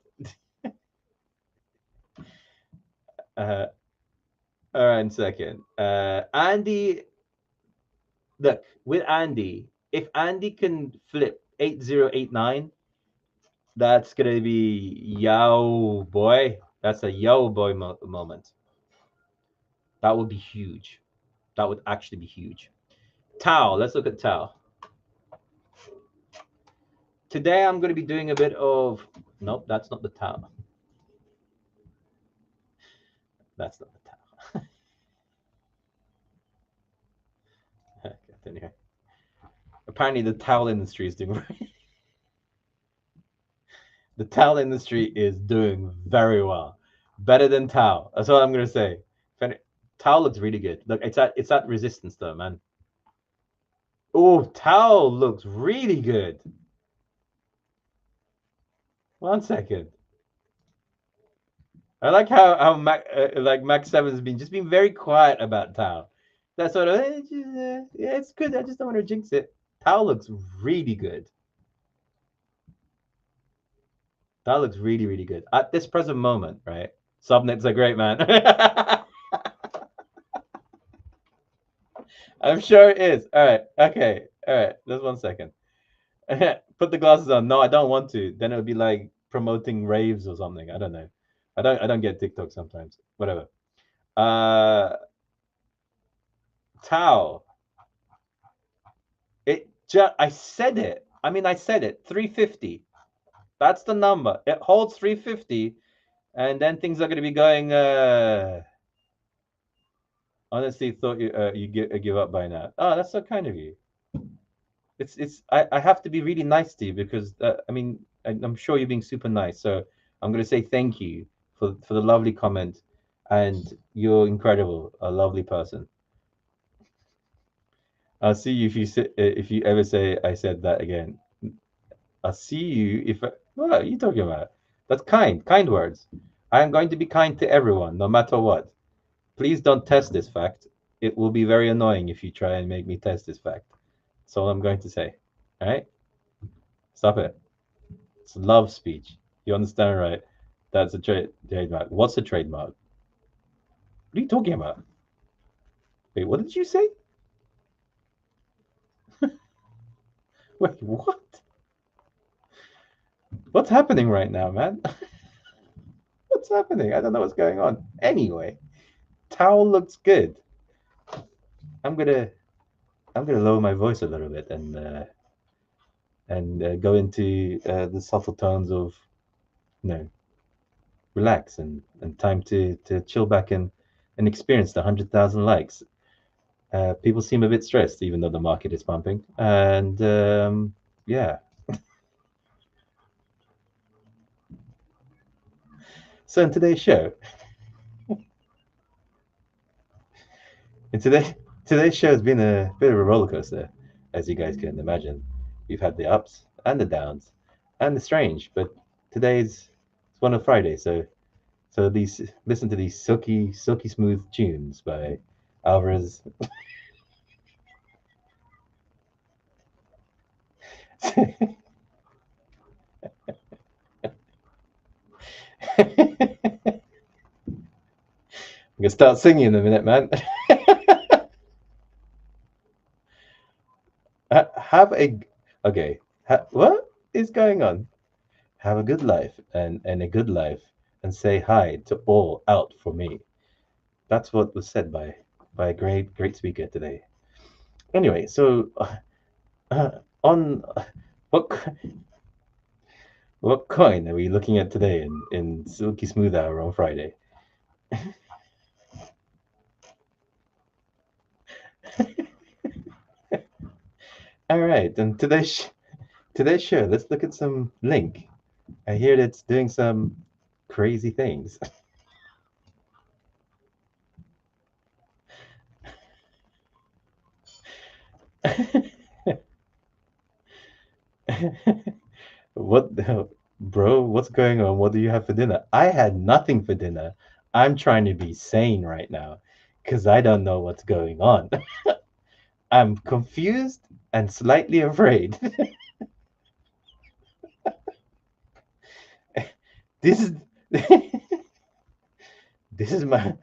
All right, in second. Andy, look, with Andy, if Andy can flip 8089, That's gonna be yo boy. That's a yo boy moment. That would be huge. That would actually be huge. Tau. Let's look at Tau. Today I'm going to be doing a bit of. Nope, that's not the Tau. That's not the Tau. Okay, anyway. Apparently, the towel industry is doing. The towel industry is doing very well, better than Tau. That's what I'm going to say. Tau looks really good. Look, it's that resistance though, man. Oh, Tau looks really good. 1 second. I like how Mac like Max 7 has been just being very quiet about Tau. That sort of yeah, it's good. I just don't want to jinx it. Tau looks really good. That looks really, really good at this present moment, right? Subnet's a great man. I'm sure it is. All right. Okay. All right. Just 1 second. Put the glasses on. No, I don't want to. Then it would be like promoting raves or something. I don't know. I don't get TikTok sometimes. Whatever. Uh Tau. I said it. I mean I said it. 350. That's the number. It holds 350, and then things are going to be going. Honestly, thought you give up by now. Oh, that's so kind of you. I have to be really nice to you because I mean I'm sure you're being super nice. So I'm going to say thank you for the lovely comment, and you're incredible, a lovely person. I'll see you if you ever say I said that again. I'll see you if what are you talking about? That's kind words. I am going to be kind to everyone, no matter what. Please don't test this fact. It will be very annoying if you try and make me test this fact. That's all I'm going to say. All right? Stop it. It's love speech. You understand, right? That's a trademark. What's a trademark? What are you talking about? Wait, what did you say? Wait, what? What's happening right now, man? What's happening? I don't know what's going on. Anyway, towel looks good. I'm gonna lower my voice a little bit and go into the subtle tones of relax and time to chill back and experience the 100,000 likes. People seem a bit stressed, even though the market is pumping. And yeah. So in today's show, in today's show has been a bit of a roller coaster, as you guys can imagine. We've had the ups and the downs and the strange, but today's it's one of Friday, so these listen to these silky smooth tunes by Alvarez. I'm gonna start singing in a minute, man. Have a okay. What is going on? Have a good life and a good life, and say hi to all out for me. That's what was said by a great speaker today. Anyway, so on what what coin are we looking at today in Silky Smooth Hour on Friday? All right, and today's show, let's look at some Link. I hear that it's doing some crazy things. What the bro? What's going on? What do you have for dinner? I had nothing for dinner. I'm trying to be sane right now because I don't know what's going on. I'm confused and slightly afraid. This is this is my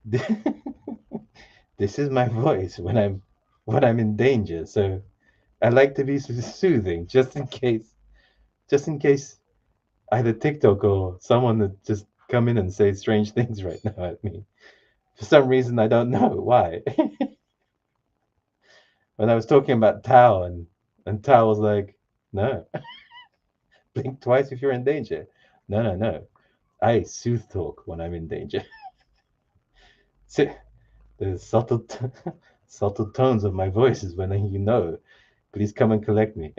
this is my voice when I'm in danger. So I like to be soothing, just in case just in case either TikTok or someone would just come in and say strange things right now at me. For some reason, I don't know why. When I was talking about Tao, and Tao was like, no, blink twice if you're in danger. No, no, no. I soothe talk when I'm in danger. So, the subtle tones of my voice is when you know, please come and collect me.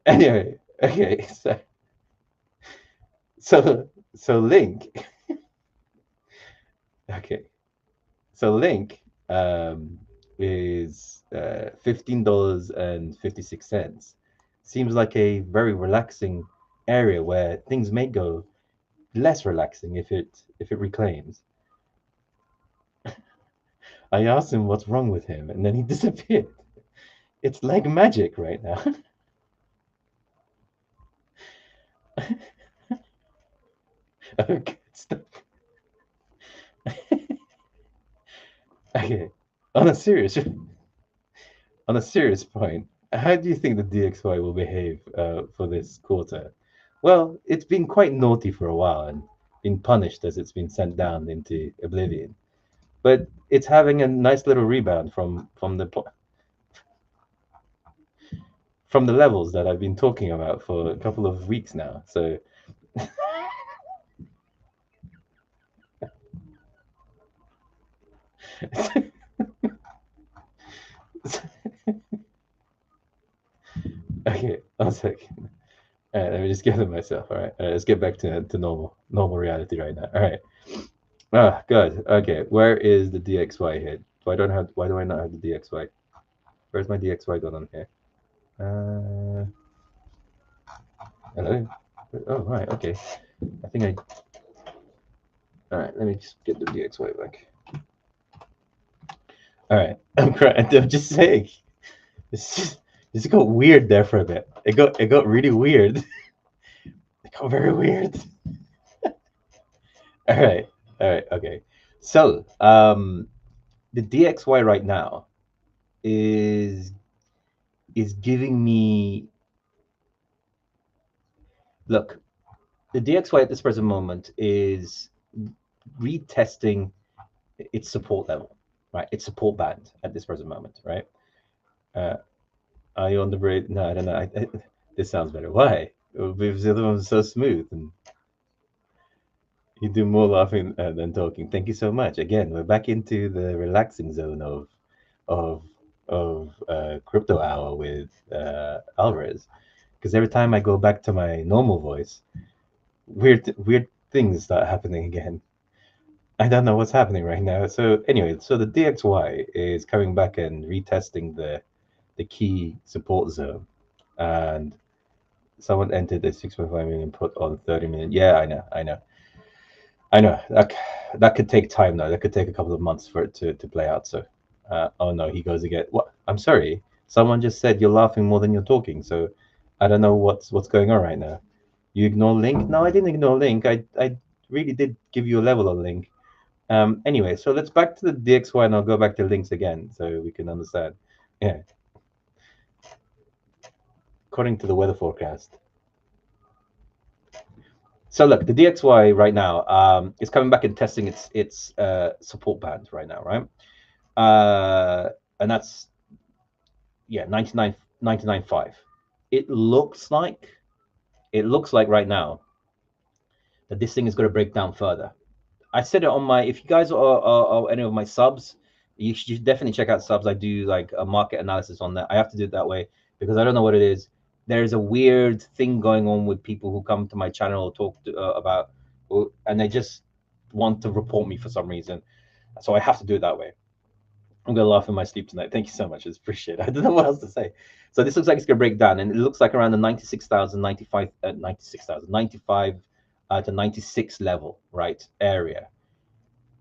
Anyway, okay, so Link, okay, so Link is $15.56. Seems like a very relaxing area where things may go less relaxing if it reclaims. I asked him what's wrong with him, and then he disappeared. It's like magic right now. Okay, stop. Okay, on a serious on a serious point, how do you think the DXY will behave for this quarter? Well, it's been quite naughty for a while and been punished as it's been sent down into oblivion. But it's having a nice little rebound from the levels that I've been talking about for a couple of weeks now. So okay, one second. All right, let me just gather myself. All right, let's get back to normal reality right now. All right. Ah, good. Okay, where is the DXY hit? Why do I not have the DXY? Where's my DXY gone on here? Uh, hello. Oh, right. Okay. I think I. All right. Let me just get the DXY back. All right. I'm crying. I'm just saying. It's just, it got weird there for a bit. It got really weird. It got very weird. All right. All right. Okay. So, the DXY right now is is giving me look. The DXY at this present moment is retesting its support level, right? Its support band at this present moment, right? Uh, are you on the bridge? No, I don't know. This sounds better. Why? Because the other one was so smooth, and you do more laughing than talking. Thank you so much. Again, we're back into the relaxing zone of crypto hour with Alvarez. Because every time I go back to my normal voice, weird things start happening again. I don't know what's happening right now. So anyway, so the DXY is coming back and retesting the key support zone, and someone entered a 6.5 million put on 30 million. Yeah, I know. That could take time though. That could take a couple of months for it to play out. So, oh no, he goes again. What? I'm sorry. Someone just said you're laughing more than you're talking. So, I don't know what's going on right now. You ignore Link? No, I didn't ignore Link. I really did give you a level on Link. Anyway, so let's back to the DXY and I'll go back to links again so we can understand. Yeah, according to the weather forecast. So look, the DXY right now is coming back and testing its support band right now, right? And that's yeah 99.5. It looks like right now that this thing is going to break down further. I said it on my. If you guys are any of my subs, you should definitely check out subs. I do like a market analysis on that. I have to do it that way because I don't know what it is. There's a weird thing going on with people who come to my channel or talk about, and they just want to report me for some reason. So I have to do it that way. I'm gonna laugh in my sleep tonight. Thank you so much. It's appreciated. I don't know what else to say. So this looks like it's gonna break down, and it looks like around the 96,000, 95, 96,000, 95 to 96 level, right, area.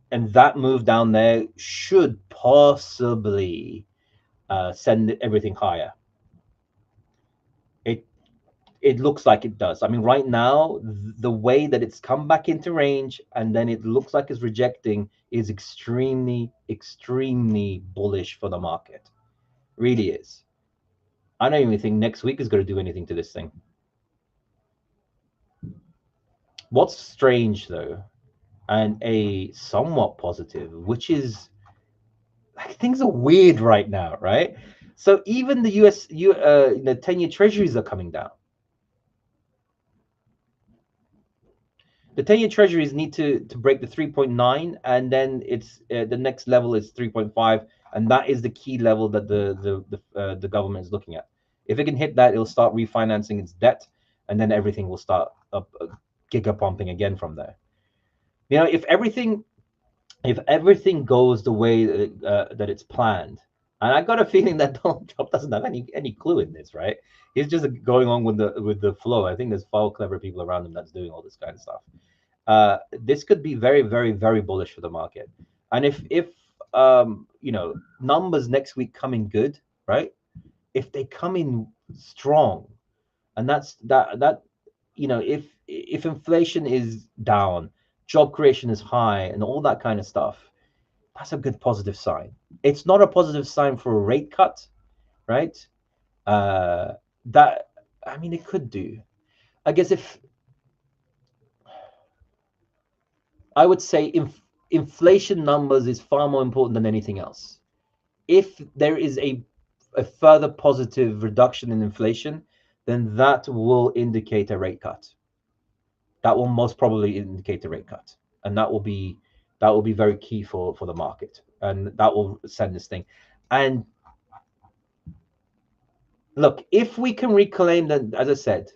And that move down there should possibly send everything higher. It it looks like it does. I mean, right now, the way that it's come back into range and then it looks like it's rejecting is extremely, extremely bullish for the market. Really is. I don't even think next week is going to do anything to this thing. What's strange though, and a somewhat positive, which is like things are weird right now, right? So even the the 10-year treasuries are coming down. The 10-year treasuries need to break the 3.9, and then it's the next level is 3.5, and that is the key level that the government is looking at. If it can hit that, it'll start refinancing its debt, and then everything will start up giga pumping again from there. You know, if everything goes the way that it's planned, and I got a feeling that Donald Trump doesn't have any clue in this, right? He's just going on with the flow. I think there's far clever people around him that's doing all this kind of stuff. This could be very, very, very bullish for the market. And if you know, numbers next week come in good, right? If they come in strong, and that you know, if inflation is down, job creation is high, and all that kind of stuff, that's a good positive sign. It's not a positive sign for a rate cut, right? That I mean, it could do. I guess if I would say inflation numbers is far more important than anything else. If there is a further positive reduction in inflation, then that will indicate a rate cut. That will most probably indicate a rate cut, and that will be very key for the market, and that will send this thing. And look, if we can reclaim that, as I said,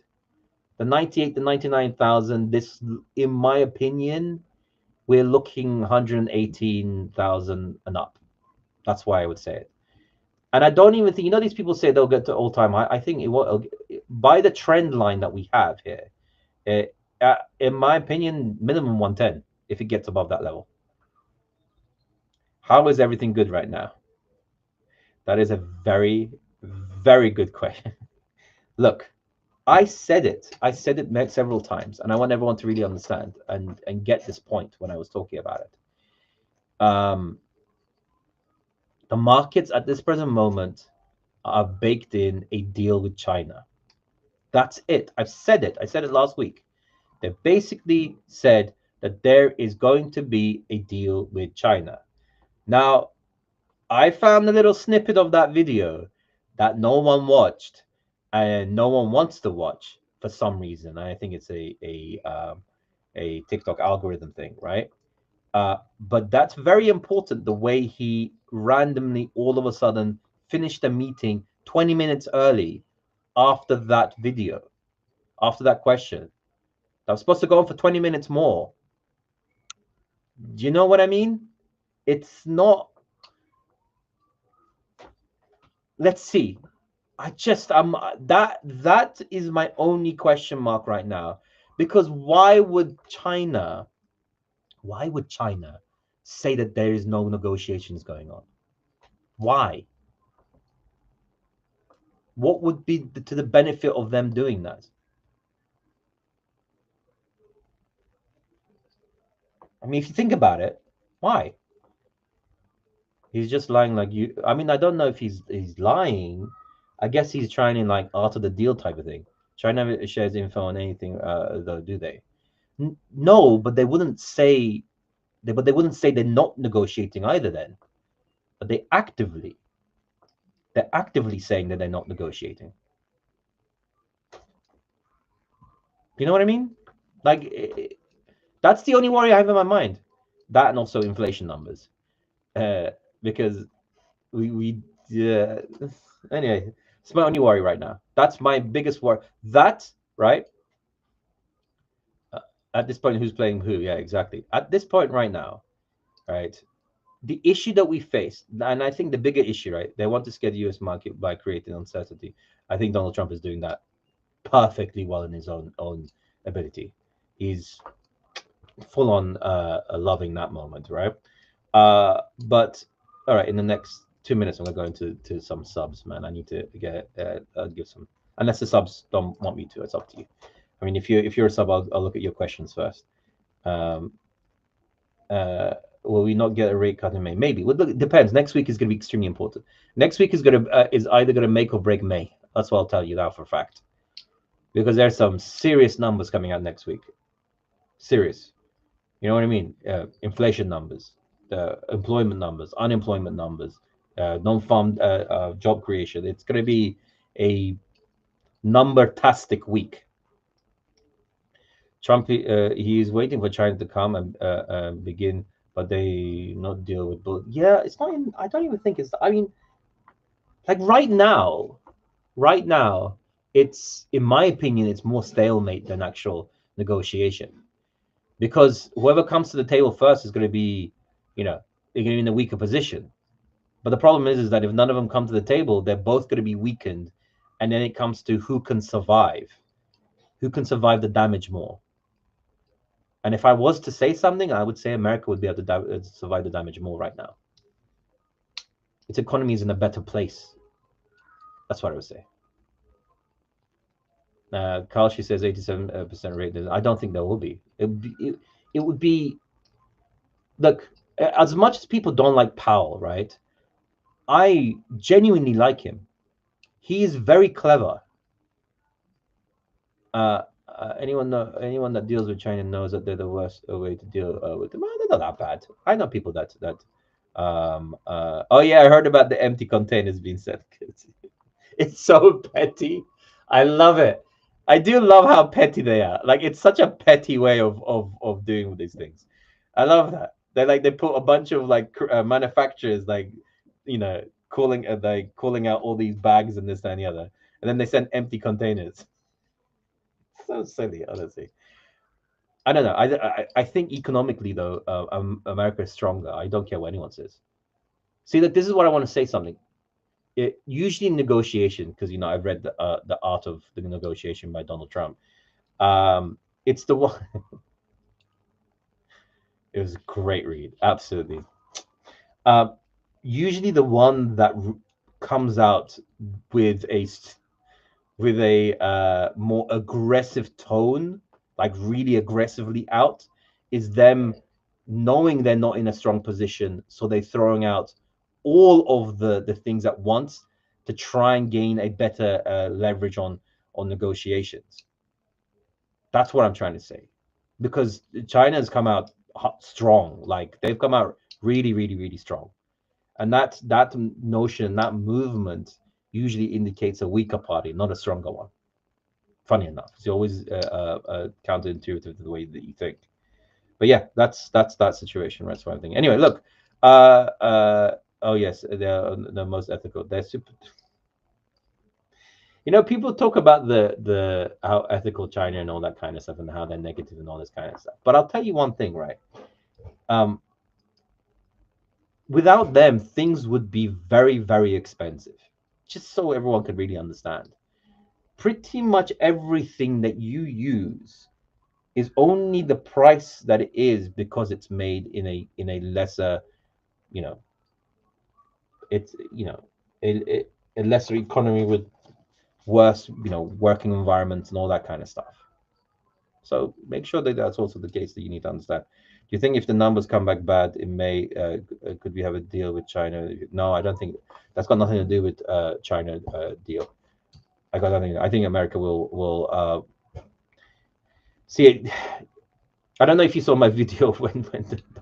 the 98 to 99,000, this, in my opinion, we're looking 118,000 and up. That's why I would say it. And I don't even think, you know, these people say they'll get to all time high. I think it will, by the trend line that we have here, in my opinion, minimum 110 if it gets above that level. How is everything good right now? That is a very, very good question. Look, I said it. I said it several times, and I want everyone to really understand and get this point when I was talking about it. The markets at this present moment are baked in a deal with China. That's it. I've said it. I said it last week. They basically said that there is going to be a deal with China. Now, I found a little snippet of that video that no one watched and no one wants to watch for some reason. I think it's a TikTok algorithm thing, right? But that's very important. The way he randomly, all of a sudden, finished the meeting 20 minutes early after that video, after that question. That was supposed to go on for 20 minutes more. Do you know what I mean? It's not. Let's see. I'm that is my only question mark right now, because why would China say that there is no negotiations going on? Why? What would be to the benefit of them doing that? I mean, if you think about it, why? He's just lying like you. I mean, I don't know if he's lying. I guess he's trying to like alter the deal type of thing. China shares info on anything, though, do they? No, but they wouldn't say. But they wouldn't say they're not negotiating either. Then, but they're actively saying that they're not negotiating. You know what I mean? Like, that's the only worry I have in my mind. That and also inflation numbers, because we yeah. Anyway, it's my only worry right now. That's my biggest worry. That right at this point, who's playing who? Yeah, exactly. At this point right now, right. The issue that we face, and I think the bigger issue, right? They want to scare the U.S. market by creating uncertainty. I think Donald Trump is doing that perfectly well in his own ability. He's full on loving that moment, right? But all right, in the next 2 minutes, I'm gonna go into some subs, man. I need to get give some. Unless the subs don't want me to, it's up to you. I mean, if you're a sub, I'll look at your questions first. Um, will we not get a rate cut in May? Maybe. Well, look, it depends. Next week is going to be extremely important. Next week is either going to make or break May. That's what I'll tell you now for a fact. Because there's some serious numbers coming out next week. Serious. You know what I mean? Inflation numbers, the employment numbers, unemployment numbers, non-farm job creation. It's going to be a number-tastic week. Trump, he is waiting for China to come and begin, but they not deal with bull. Yeah, it's not. I don't even think it's. I mean, like right now, it's in my opinion, it's more stalemate than actual negotiation because whoever comes to the table first is going to be, they're going to be in a weaker position. But the problem is that if none of them come to the table, they're both going to be weakened, and then it comes to who can survive the damage more. And if I was to say something, I would say America would be able to survive the damage more right now. Its economy is in a better place. That's what I would say. Carl, she says 87% rate. I don't think there will be. It would be, look, as much as people don't like Powell, right? I genuinely like him. He is very clever. Anyone that deals with China knows that they're the worst way to deal with them. They're not that bad. I know people that. Oh yeah, I heard about the empty containers being sent. It's so petty. I love it. I do love how petty they are. Like it's such a petty way of doing these things. I love that. They put a bunch of manufacturers calling out all these bags and this that, and the other, and then they send empty containers. So silly, honestly. I don't know. I think economically though, America is stronger. I don't care what anyone says. See, look, this is what I want to say something. Usually in negotiation, because I've read the Art of the Negotiation by Donald Trump. It's the one. It was a great read, absolutely. Uh, Usually the one that comes out with a more aggressive tone, like really aggressively out, is them knowing they're not in a strong position, so they're throwing out all of the things at once to try and gain a better leverage on negotiations. That's what I'm trying to say, because China has come out strong, like they've come out really, really, really strong, and that notion, that movement usually indicates a weaker party, not a stronger one. Funny enough, it's always counterintuitive to the way that you think. But yeah, that's that situation. That's one thing. Anyway, look. Oh yes, they're the most ethical. They're super. People talk about the how ethical China and all that kind of stuff, and how they're negative and all this kind of stuff. But I'll tell you one thing, right? Um, Without them, things would be very, very expensive. Just so everyone could really understand. Pretty much everything that you use is only the price that it is because it's made in a lesser, you know, it's a lesser economy with worse, working environments and all that kind of stuff. So make sure that that's also the case that you need to understand. Do you think if the numbers come back bad in May, could we have a deal with China? No, I don't think that's got nothing to do with China deal. I got nothing. I think America will see it. I don't know if you saw my video when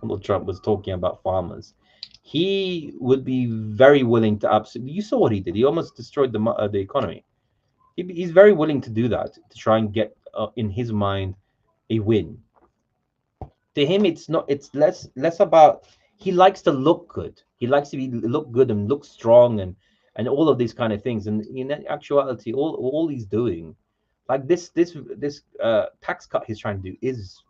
Donald Trump was talking about farmers. He would be very willing to absolutely. You saw what he did. He almost destroyed the economy. He's very willing to do that to try and get, in his mind, a win. To him, it's not. It's less about. He likes to look good. He likes to look good and look strong and all of these kind of things. And in actuality, all he's doing, like this tax cut he's trying to do, is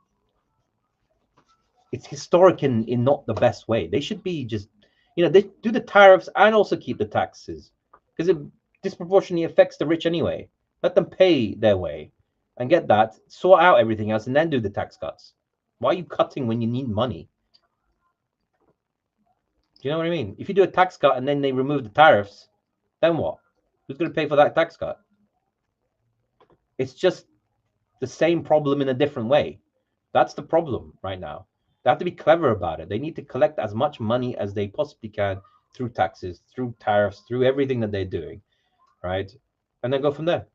it's historic in not the best way. They should be just, they do the tariffs and also keep the taxes, because it disproportionately affects the rich anyway. Let them pay their way and get that, sort out everything else, and then do the tax cuts. Why are you cutting when you need money? Do you know what I mean? If you do a tax cut and then they remove the tariffs, then what? Who's going to pay for that tax cut? It's just the same problem in a different way. That's the problem right now. They have to be clever about it. They need to collect as much money as they possibly can through taxes, through tariffs, through everything that they're doing, right? and then go from there.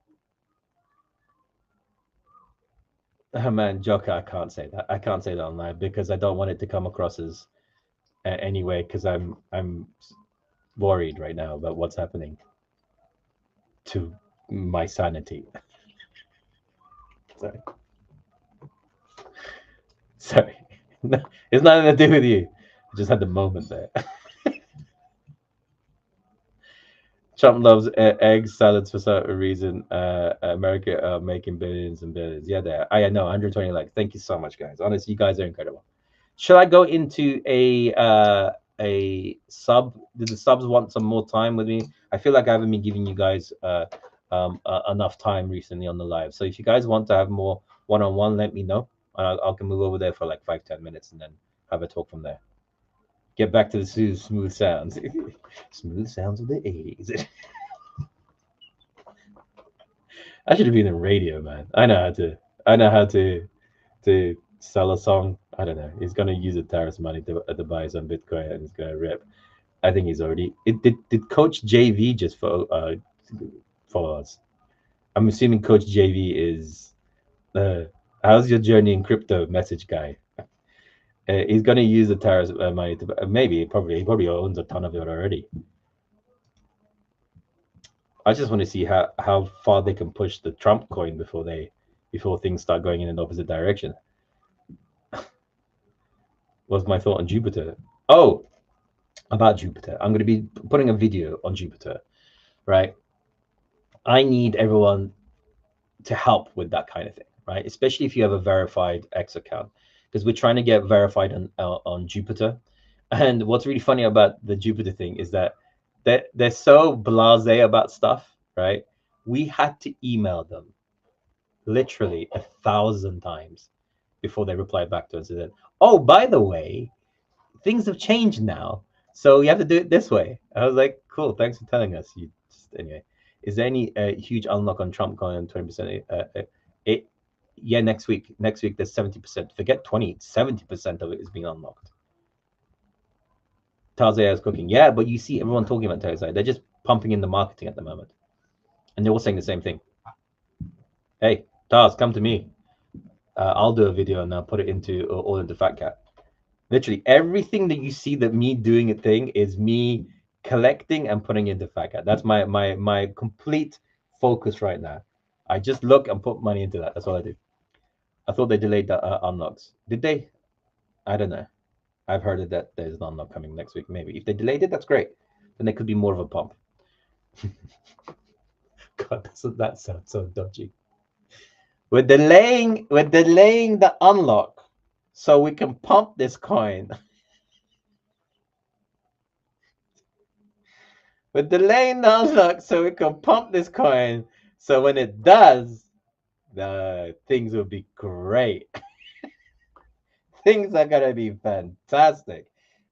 Oh man, Joker, I can't say that. I can't say that online because I don't want it to come across as anyway. Because I'm worried right now about what's happening to my sanity. Sorry, sorry. No, it's nothing to do with you. I just had the moment there. Trump loves eggs, salads for some reason. America making billions and billions. Yeah, there. I know 120 likes. Thank you so much, guys. Honestly, you guys are incredible. Should I go into a sub? Did the subs want some more time with me? I feel like I haven't been giving you guys enough time recently on the live. So if you guys want to have more one-on-one, let me know. I can move over there for like 5-10 minutes and then have a talk from there. Get back to the smooth sounds, smooth sounds of the 80s. I should have been in radio, man. I know how to. I know how to sell a song. I don't know. He's gonna use the tariffs money to buy some Bitcoin and he's gonna rip. I think he's already. Did Coach JV just follow us? I'm assuming Coach JV is. How's your journey in crypto message guy? He's gonna use the tariffs money to maybe probably he probably owns a ton of it already. I just want to see how far they can push the Trump coin before things start going in an opposite direction. Was my thought on Jupiter? Oh, about Jupiter. I'm going to be putting a video on Jupiter, right? I need everyone to help with that kind of thing, right? Especially if you have a verified X account, because we're trying to get verified on Jupiter. And what's really funny about the Jupiter thing is that they're so blasé about stuff, right? We had to email them literally 1,000 times before they replied back to us and said, "Oh, by the way, things have changed now, so you have to do it this way." I was like, "Cool, thanks for telling us." You just, anyway. Is there any huge unlock on Trump coin 20%? It Yeah, next week. Next week there's 70%. Forget 20, 70% of it is being unlocked. Tarzai is cooking. Yeah, but you see everyone talking about Tarzai. They're just pumping in the marketing at the moment, and they're all saying the same thing. Hey, Taz, come to me. I'll do a video and I'll put it into all into Fat Cat. Literally everything that you see that me doing a thing is me collecting and putting into Fat Cat. That's my complete focus right now. I just look and put money into that. That's all I do. I thought they delayed the unlocks. Did they? I don't know. I've heard that there's an unlock coming next week. Maybe if they delayed it, that's great. Then there could be more of a pump. God, that sounds so dodgy. We're delaying the unlock so we can pump this coin. We're delaying the unlock so we can pump this coin. So when it does, the things will be great. Things are gonna be fantastic.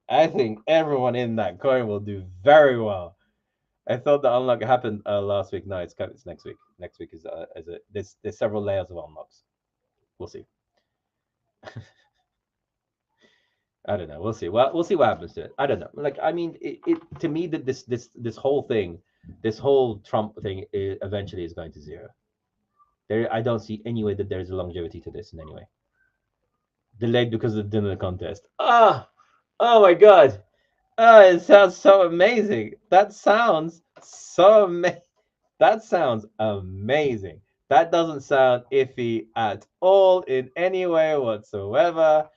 I think everyone in that coin will do very well. I thought the unlock happened last week. No, it's next week. Next week is there's several layers of unlocks. We'll see. I don't know. We'll see. Well, we'll see what happens to it. I don't know. Like, I mean, it to me that this whole thing, this whole Trump thing, eventually is going to zero. There, I don't see any way that there is a longevity to this in any way. Delayed because of the dinner contest. Ah, oh my God. Oh, it sounds so amazing. That sounds so amazing. That sounds amazing. That doesn't sound iffy at all in any way whatsoever.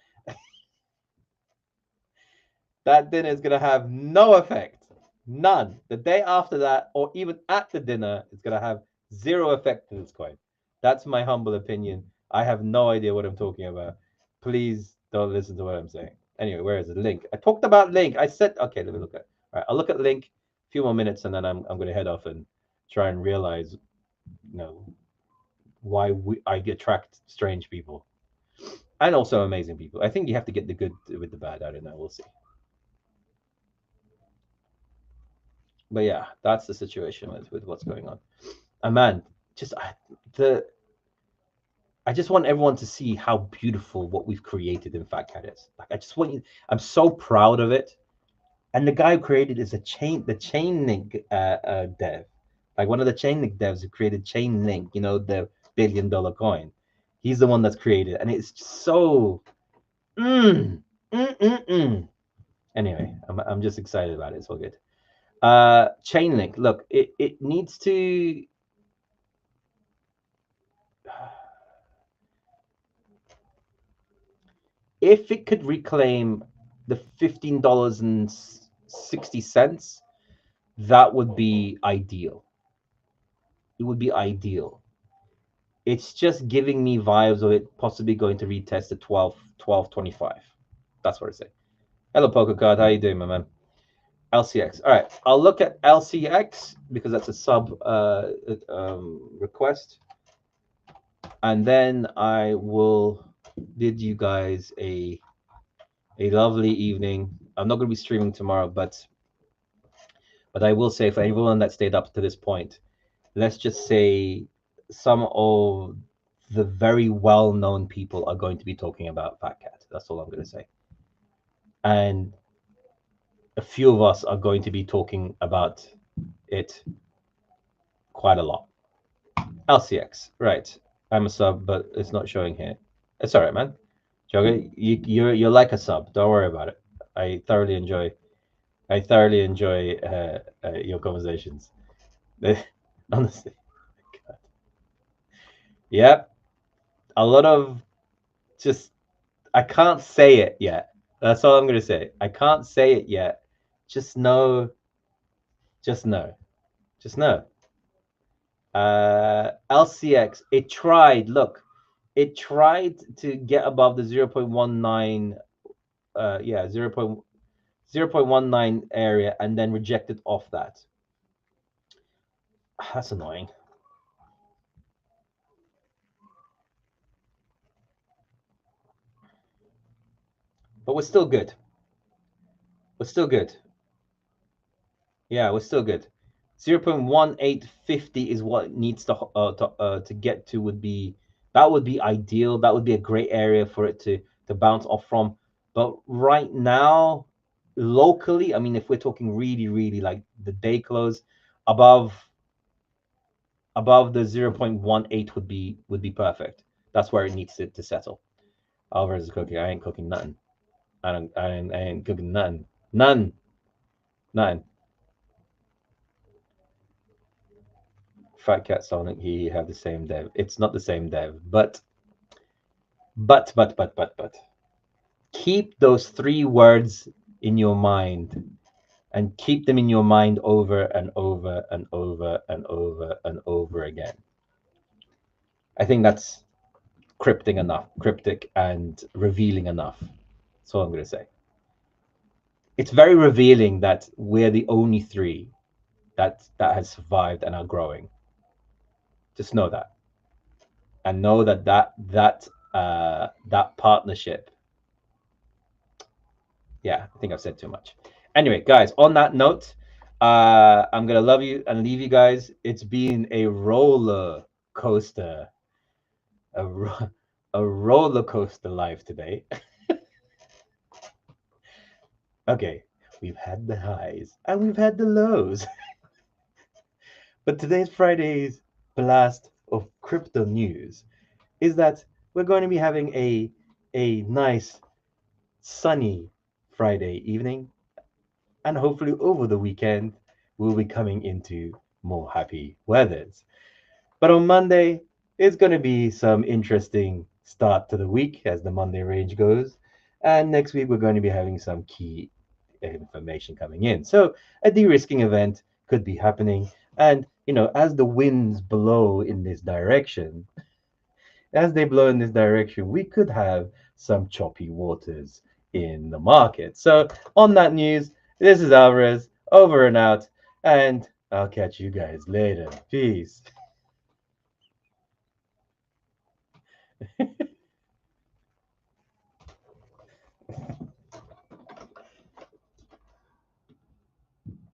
That dinner is going to have no effect. None. The day after that, or even at the dinner, it's going to have zero effect to this coin. That's my humble opinion. I have no idea what I'm talking about. Please don't listen to what I'm saying. Anyway, where is the link? I talked about link. I said, okay, let me look at it. All right, I'll look at link a few more minutes and then I'm going to head off and try and realize, why I attract strange people and also amazing people. I think you have to get the good with the bad. I don't know. We'll see. But yeah, that's the situation with what's going on. And man, just the I just want everyone to see how beautiful what we've created in Fat Cat is. Like I just want you. I'm so proud of it. And the guy who created is the chain link dev. Like one of the Chainlink devs who created Chainlink, you know, the $1 billion coin. He's the one that's created, and it's just so. Mm, mm, mm, mm. Anyway, I'm just excited about it. It's all good. Chainlink. Look, it needs to. If it could reclaim the $15.60, that would be ideal. It would be ideal. It's just giving me vibes of it possibly going to retest the 12.25. That's what I say. Hello, PokerCard. How you doing, my man? LCX. All right. I'll look at LCX because that's a sub request. And then I will bid you guys a lovely evening. I'm not going to be streaming tomorrow, but I will say for everyone that stayed up to this point, let's just say some of the very well-known people are going to be talking about Fat Cat. That's all I'm going to say. And a few of us are going to be talking about it quite a lot. LCX, right? I'm a sub, but it's not showing here. It's all right, man. Jogger, you're like a sub. Don't worry about it. I thoroughly enjoy. I thoroughly enjoy your conversations. Honestly, God. Yep. A lot of just I can't say it yet. That's all I'm gonna say. I can't say it yet. Just know. Just know. Just know. LCX. It tried. Look, it tried to get above the 0.19. Yeah, 0.19 area, and then rejected off that. That's annoying. But we're still good. We're still good. Yeah, we're still good. 0.1850 is what it needs to get to. That would be ideal. That would be a great area for it to bounce off from. But right now, locally, I mean, if we're talking really, really like the day close, above the 0.18 would be perfect. That's where it needs to settle. Alvarez is cooking. I ain't cooking nothing. I ain't cooking nothing. None. Fat Cat Sonic, he have the same dev. It's not the same dev, but keep those three words in your mind and keep them in your mind over and over and over and over and over again. I think that's cryptic and revealing enough. That's all I'm going to say. It's very revealing that we're the only three that has survived and are growing. Just know that, and know that partnership. Yeah, I think I've said too much. Anyway, guys, on that note, I'm gonna love you and leave you guys. It's been a roller coaster, a, a roller coaster life today. Okay, we've had the highs and we've had the lows. But today's Friday's blast of crypto news is that we're going to be having a nice sunny Friday evening, and hopefully over the weekend we'll be coming into more happy weathers. But on Monday, it's going to be some interesting start to the week as the Monday range goes. And next week, we're going to be having some key information coming in. So a de-risking event could be happening. And, you know, as the winds blow in this direction, we could have some choppy waters in the market. So on that news, this is Alvarez, over and out, and I'll catch you guys later. Peace.